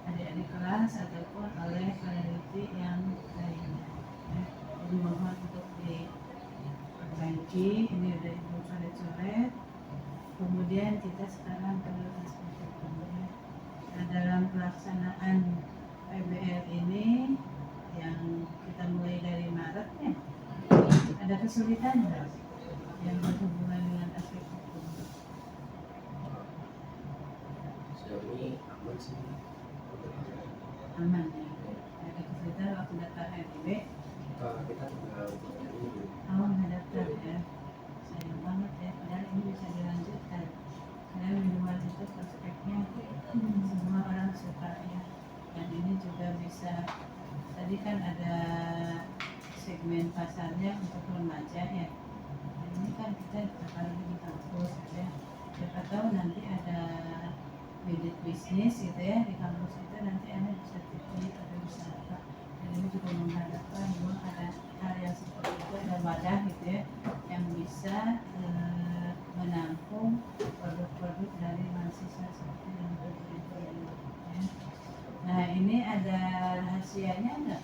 adik-adik kelas ataupun oleh peneliti yang lainnya ya. Jadi mohon untuk diperbaiki. Ini udah Ibu coret-coret. Kemudian kita sekarang ke aspek ya. Nah, dalam pelaksanaan PBL ini yang kita mulai dari Maret ya, ada kesulitan nggak yang berhubungan dengan aspek hukum? Sejauh ini aman sih. Aman ya. Ada kesulitan waktu daftar RIB? Kita tinggal ini. Oh, nggak daftar ya. Sayang banget ya, padahal ini bisa dilanjutkan. Karena minuman itu prospeknya semua orang suka ya. Dan ini juga bisa, tadi kan ada segmen pasarnya untuk remaja ya. Dan ini kan kita apalagi di kampus ya. Siapa tahu nanti ada unit bisnis gitu ya di kampus itu, nanti Anda bisa terpilih atau bisa apa. Dan ini juga mengharapkan memang ada hal yang seperti itu, ada wadah gitu ya yang bisa menampung produk-produk dari mahasiswa seperti yang berbeda ini ya. Nah ini ada rahasianya enggak?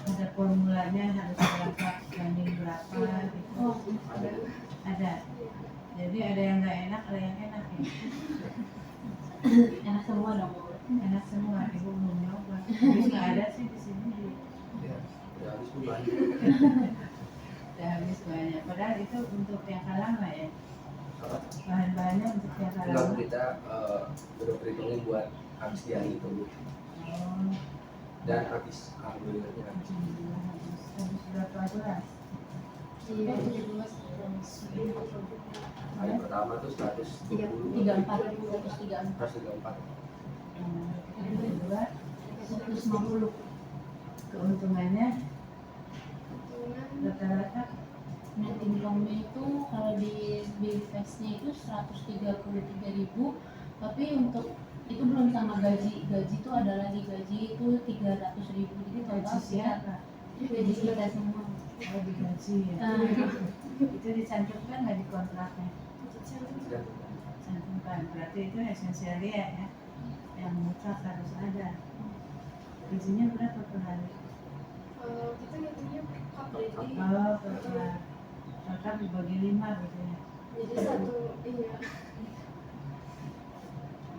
Ada formulanya harus berapa banding berapa gitu? Oh, Ada. Jadi ada yang nggak enak, ada yang enak ya. Enak semua dong. Enak semua, ibu belum nyoba. Habis nggak ada sih di sini. Ya, udah habis bulan. Udah habis banyak. Padahal itu untuk yang lama ya. Apa? Bahan-bahannya untuk yang Enggak, lama. kita udah perhitungin buat habis di hari itu Bu. Oh, Dan habis alhamdulillahnya habis. habis berapa gelas? Iya, 17 terus Hari pertama tuh 120, 34, 134. Hari kedua 150. keuntungannya rata-rata Net income-nya itu kalau di Bifestnya itu 133.000, tapi untuk itu belum sama gaji. Gaji itu ada lagi, gaji itu 300.000. Jadi gaji total siapa? gaji kita semua. Oh, digaji ya. Itu dicantumkan nggak di kontraknya? Dan Cantumkan. Berarti itu esensialia ya, yang mutlak harus ada. Gajinya berapa per hari? Kita ngitungnya per cup, jadi Oh, per kakak dibagi 5 gitu ya. jadi satu, iya.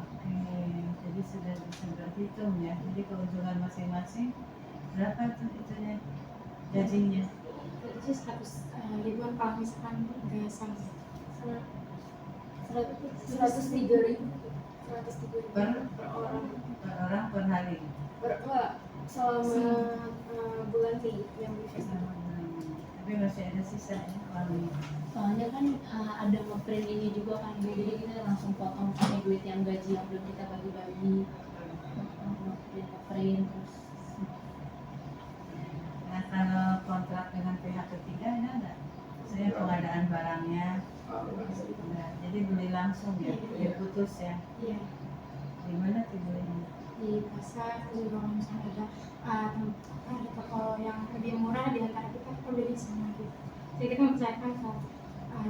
Oke, jadi sudah bisa berhitung ya. Jadi keuntungan masing-masing berapa tuh itunya, gajinya? Jadi sih 100 ribuan kalau misalkan nggak sama 103.000 per orang. Per orang per hari. Enggak, selama bulan sih yang di Sama bulan ini. Tapi masih ada sisa ya uangnya. Soalnya kan ada ngeprint ini juga kan, Bu. Jadi kita langsung potong pakai duit yang gaji yang belum kita bagi-bagi. Ngeprint terus. Nah kalau kontrak dengan pihak ketiga ini ada? Saya pengadaan barangnya. Nah, jadi beli langsung ya, diputus ya. Iya, Di mana tuh belinya? di pasar juga kalau misalnya ada toko yang lebih murah di antara kita beli di sana gitu. Jadi kita mempercayakan ke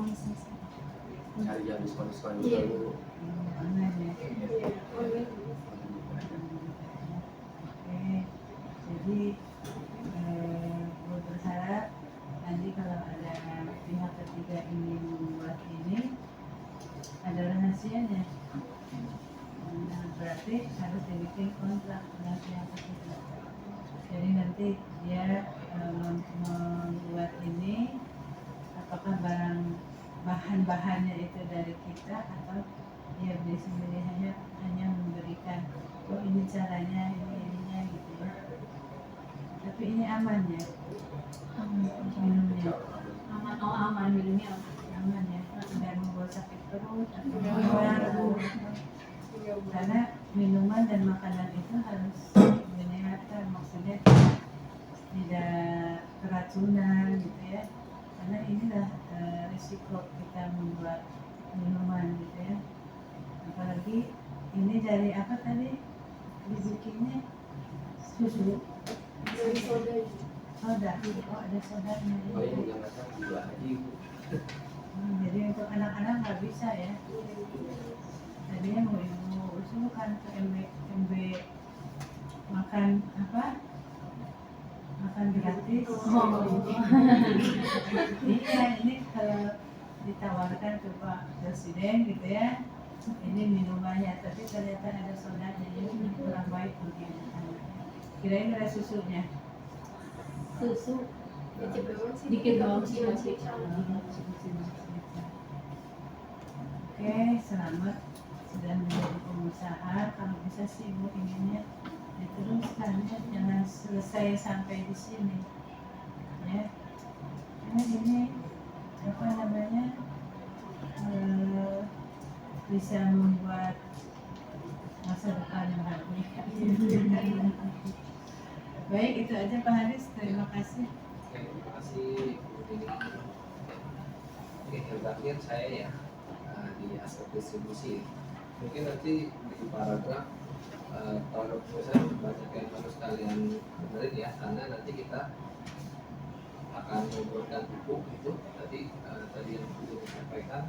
bisnis. cari yang diskon-diskon juga Iya. Bu. Online ya. Iya, online. Oke, jadi gue berharap nanti kalau ada pihak ketiga ingin membuat ini ada rahasianya. Nah, berarti harus dibikin kontrak dengan pihak ketiga. Jadi nanti dia membuat ini, apakah bahan-bahannya itu dari kita atau dia beli sendiri, hanya memberikan oh ini caranya, ini ininya gitu ya. Tapi ini aman ya minumnya, Aman, oh aman minumnya. aman ya, tidak membuat sakit perut atau apa. Karena minuman dan makanan itu harus menyehatkan, maksudnya tidak keracunan gitu ya. Karena inilah risiko kita membuat minuman gitu ya. Apalagi ini dari apa tadi dibikinnya? Susu, Dari soda. soda. Oh ada sodanya. Oh yang jangan salah gula aja Bu. Jadi untuk anak-anak nggak bisa ya. Tadinya mau ibu usulkan ke MB makan apa? Makan gratis. Iya, ini kalau ditawarkan ke Pak Presiden gitu ya, ini minumannya, tapi ternyata ada sodanya, jadi ini kurang baik bagi anak-anak. Kirain ada susunya. Susu Dikit doang sih. dikit doang sih Iya, masih. Oke, selamat sudah menjadi pengusaha. Kalau bisa sih ibu inginnya diteruskan ya, jangan selesai sampai di sini ya. Karena ini apa namanya bisa membuat masa depan yang bagus. Baik, itu aja Pak Haris, terima kasih. Oke, terima kasih Bu Dini. Oke, yang terakhir saya ya di di aspek distribusi. Mungkin nanti di paragraf paragraf perusahaan banyak yang harus kalian benerin ya, karena nanti kita akan membuatkan buku itu tadi yang sudah disampaikan.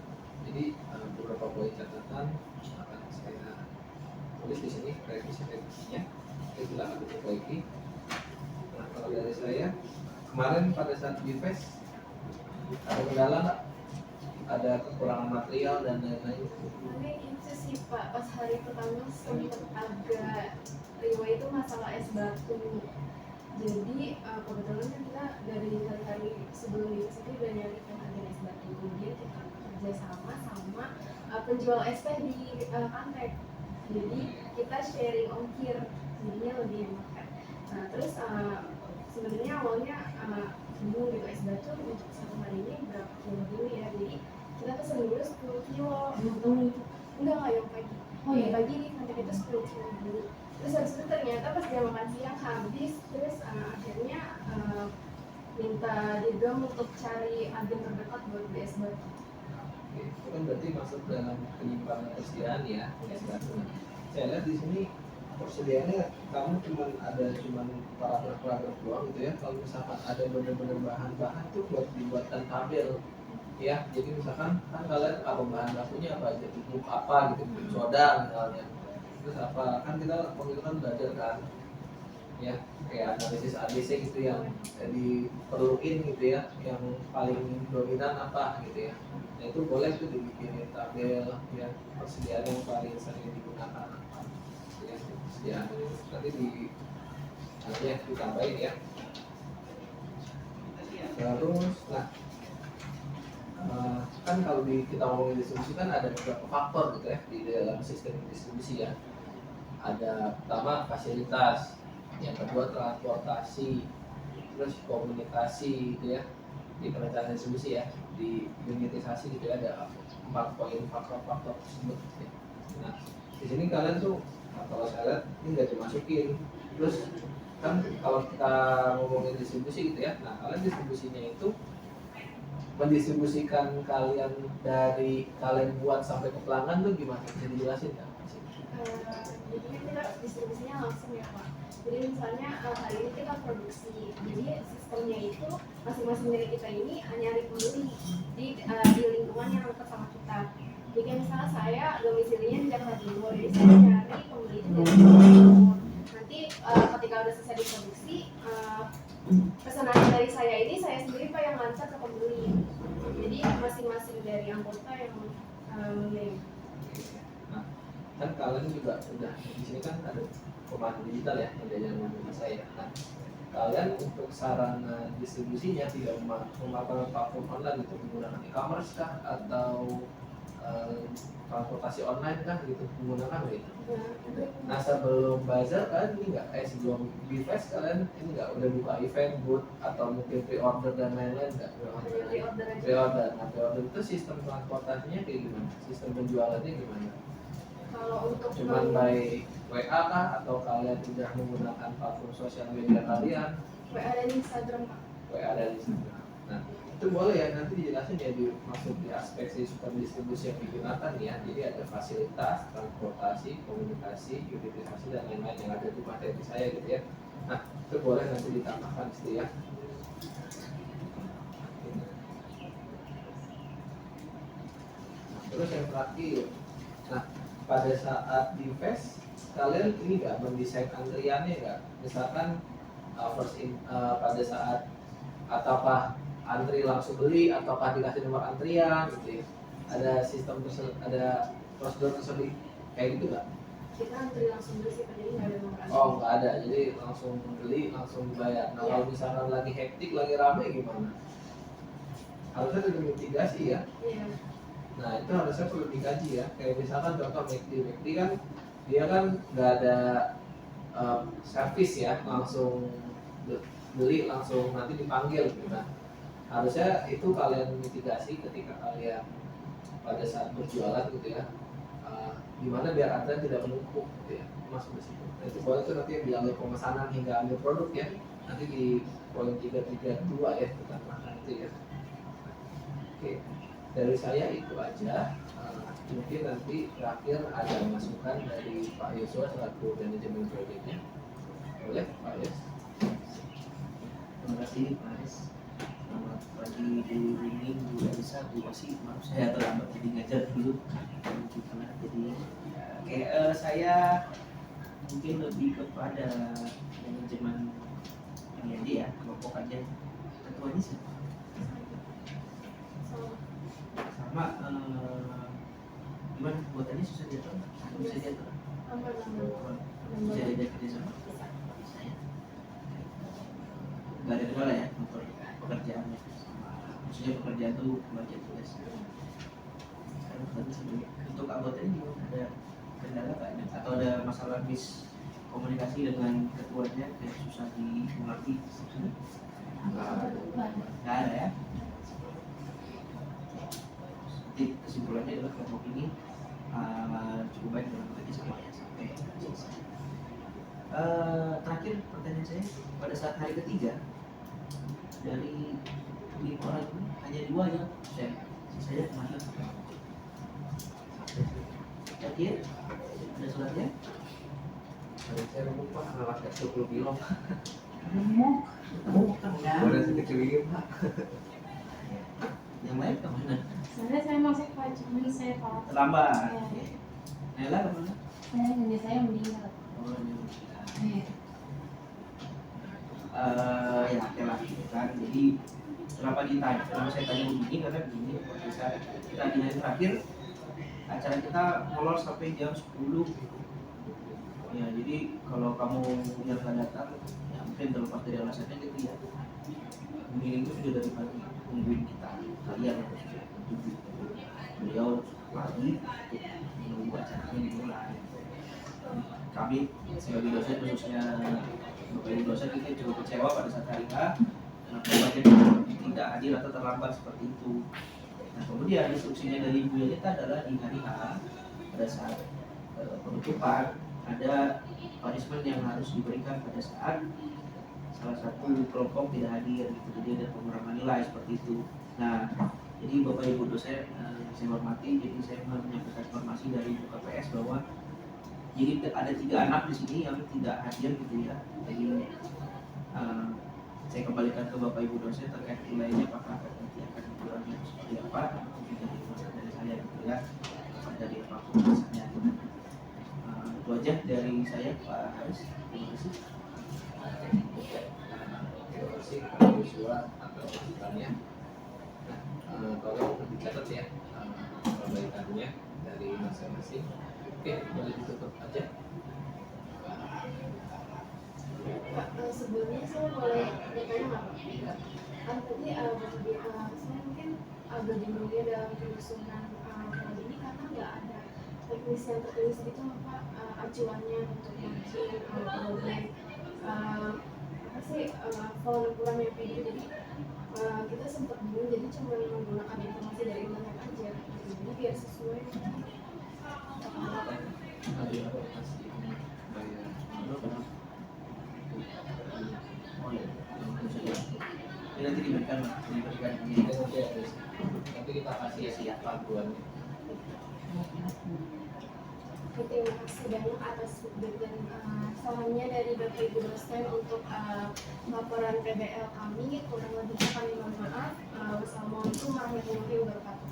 Jadi beberapa poin catatan akan saya tulis di sini revisinya. Itu akan diperbaiki. Nah, kalau dari saya kemarin pada saat di FES ada kendala nggak? Ada kekurangan material dan lain-lain? Mungkin itu sih Pak, pas hari pertama sempat agak riwayat itu masalah es batu. Jadi kebetulan kan kita dari hari-hari sebelum di sini udah nyari pengadaan es batu. Kemudian kita kerja sama penjual es teh di Kantek. Jadi kita sharing ongkir, jadinya lebih enak kan. Nah terus sebenarnya awalnya bingung gitu es batu untuk satu hari ini berapa kilo dulu ya. Jadi kita pesen dulu 10 kilo. Enggak yang pagi. Yang pagi di Kantek itu 10 kilo dulu. Terus habis itu ternyata pas dia makan siang habis, terus akhirnya minta Digam untuk cari agen terdekat buat beli es batu. Oke, itu kan berarti masuk dalam penyimpangan persediaan ya, es batu. Saya lihat di sini persediaannya kamu cuma paragraf doang gitu ya. Kalau misalkan ada benar-benar bahan-bahan tuh buat dibuatkan tabel ya. Jadi misalkan kan kalian apa bahan bakunya apa aja, pupuk apa gitu, soda misalnya. Terus apa kan kita waktu itu kan belajar kan ya, kayak analisis ABC gitu yang diperluin gitu ya, yang paling dominan apa gitu ya. Nah itu boleh tuh dibikinin tabel ya, persediaan yang paling sering digunakan apa ya, persediaan nanti nanti ditambahin ya. Terus kan kalau kita ngomongin distribusi kan ada beberapa faktor gitu ya di dalam sistem distribusi ya. Ada pertama fasilitas, yang kedua transportasi, terus komunikasi gitu ya, di perencanaan distribusi ya, di unitisasi gitu ya, ada 4 poin faktor-faktor tersebut gitu ya. Nah di sini kalian tuh kalau saya lihat ini nggak dimasukin. Terus kan kalau kita ngomongin distribusi gitu ya, nah kalian distribusinya itu mendistribusikan kalian dari kalian buat sampai ke pelanggan tuh gimana? Bisa dijelasin nggak? Jadi kita distribusinya langsung ya Pak. Jadi misalnya hari ini kita produksi, jadi sistemnya itu masing-masing dari kita ini nyari pembeli di lingkungan yang dekat sama kita. Jadi misalnya saya domisilinya di Jakarta Timur, jadi saya nyari pembeli itu dari Jakarta Timur. Nanti ketika udah selesai diproduksi, pesanan dari saya ini saya sendiri Pak yang lancar ke pembeli. Jadi masing-masing dari anggota yang mengirim. Kan kalian juga udah di sini kan ada pemandu digital ya, yang menurut saya. Nah, kalian untuk sarana distribusinya tidak memakai platform online gitu, menggunakan e-commerce kah atau transportasi online kah gitu, menggunakan gitu. Nah sebelum bazar kalian ini nggak sebelum BFest kalian ini nggak udah buka event booth atau mungkin pre-order dan lain-lain nggak? Pre-order. Nah pre-order itu sistem transportasinya kayak gimana? Sistem penjualannya gimana? Kalau untuk Cuman by WA kah atau kalian sudah menggunakan platform sosial media kalian? WA dan Instagram Pak. WA dan Instagram. Nah itu boleh ya nanti dijelasin ya masuk di aspek sistem distribusi yang digunakan ya. Jadi ada fasilitas, transportasi, komunikasi, utilisasi dan lain-lain yang ada di materi saya gitu ya. Nah itu boleh nanti ditambahkan situ ya. Terus yang terakhir, nah pada saat di FES kalian ini nggak mendesain antriannya nggak? Misalkan pada saat ataukah antri langsung beli ataukah dikasih nomor antrian gitu ya? Ada sistem ada prosedur tersebut kayak gitu nggak? Kita antri langsung beli sih, jadi nggak ada nomor antrian. Oh nggak ada, jadi langsung beli langsung bayar. Nah kalau misalkan lagi hektik lagi rame gimana? Harusnya ada mitigasi ya. Iya. Nah itu harusnya perlu dikaji ya. Kayak misalkan contoh McD kan dia kan nggak ada servis ya, langsung beli langsung nanti dipanggil gitu. Nah harusnya itu kalian mitigasi ketika kalian pada saat berjualan gitu ya, gimana biar antrian tidak menumpuk gitu ya, masuk ke situ. Nah, itu boleh tuh nanti di alur pemesanan hingga alur produk ya, nanti di poin 332 ya tentang itu ya. Oke, dari saya itu aja. Mungkin nanti terakhir ada masukan dari Pak Yosua selaku manajemen proyeknya. Boleh Pak Yos? Terima kasih Pak Aris. Selamat pagi Bu Rini, Bu Elisa, Bu Osi. Maaf saya terlambat jadi ngajar dulu. Jadi saya mungkin lebih kepada manajemen ini aja ya, kelompok aja. Ketuanya siapa? Sama gimana buatannya susah diatur? Bisa diatur? Bisa diajak kerja sama? Bisa ya. Gak ada kendala ya untuk pekerjaannya, maksudnya pekerjaan itu baca tugas. Untuk anggotanya gimana, ada kendala nggak, atau ada masalah miskomunikasi dengan ketuanya yang susah dimengerti? Nggak ada ya. Jadi kesimpulannya adalah kelompok ini cukup baik dalam bekerja sama ya sampai selesai. Terakhir pertanyaan saya, pada saat hari ketiga dari 5 orang ini hanya 2 yang share, sisanya kemana? Yakin? Ada suratnya? Saya lupa anak 10 kilo. Boleh sekecil ini Pak. Yang lain kemana? Sebenarnya saya masuk Pak, cuman saya telat. Terlambat. Ya. Nela kemana? Saya meninggal. Oh, ini. Ya oke lah gitu kan. Jadi kenapa ditanya? Kenapa saya tanya begini? Karena begini, kita di hari terakhir acara kita molor sampai jam 10. Ya jadi kalau kamu yang nggak datang, ya mungkin terlepas dari alasannya gitu ya. Minggu itu sudah dari pagi nungguin kita, kalian harus tunggu. Beliau lagi menunggu acaranya dimulai. Kami sebagai dosen, khususnya Bapak Ibu dosen, kita cukup kecewa pada saat hari H karena banyak tidak hadir atau terlambat seperti itu. Nah kemudian instruksinya dari Ibu Yelita adalah di hari H pada saat penutupan ada punishment yang harus diberikan pada saat salah satu kelompok tidak hadir gitu. Jadi ada pengurangan nilai seperti itu. Nah jadi Bapak Ibu dosen saya hormati, jadi saya menyampaikan informasi dari KPS bahwa jadi ada 3 anak di sini yang tidak hadir gitu ya. Jadi saya kembalikan ke Bapak Ibu dosen terkait nilainya, apakah nanti akan dikurangi atau seperti apa, mungkin dari saya gitu ya, dari apapun misalnya. Itu aja dari saya Pak Haris. Terima kasih. Terima kasih Pak Yosua atas masukannya. Nah, tolong dicatat ya perbaikannya dari masing-masing. Oke, boleh ditutup aja. Pak, sebelumnya saya boleh bertanya nggak Pak? Kan tadi saya mungkin agak bingung ya dalam penyusunan proyek ini karena nggak ada teknis yang tertulis gitu Pak, acuannya untuk margin proyek apa sih follow ukuran yang video, jadi kita sempat bingung, jadi cuma menggunakan informasi dari internet aja, jadi biar sesuai. Ada apa pasti bayar. Oh ya, ini nanti diberikan ini. Nanti kita kasih ya panduannya. Terima kasih banyak atas feedback dan sarannya dari Bapak Ibu dosen untuk laporan PBL kami. Kurang lebih kami mohon maaf. Wassalamualaikum warahmatullahi wabarakatuh.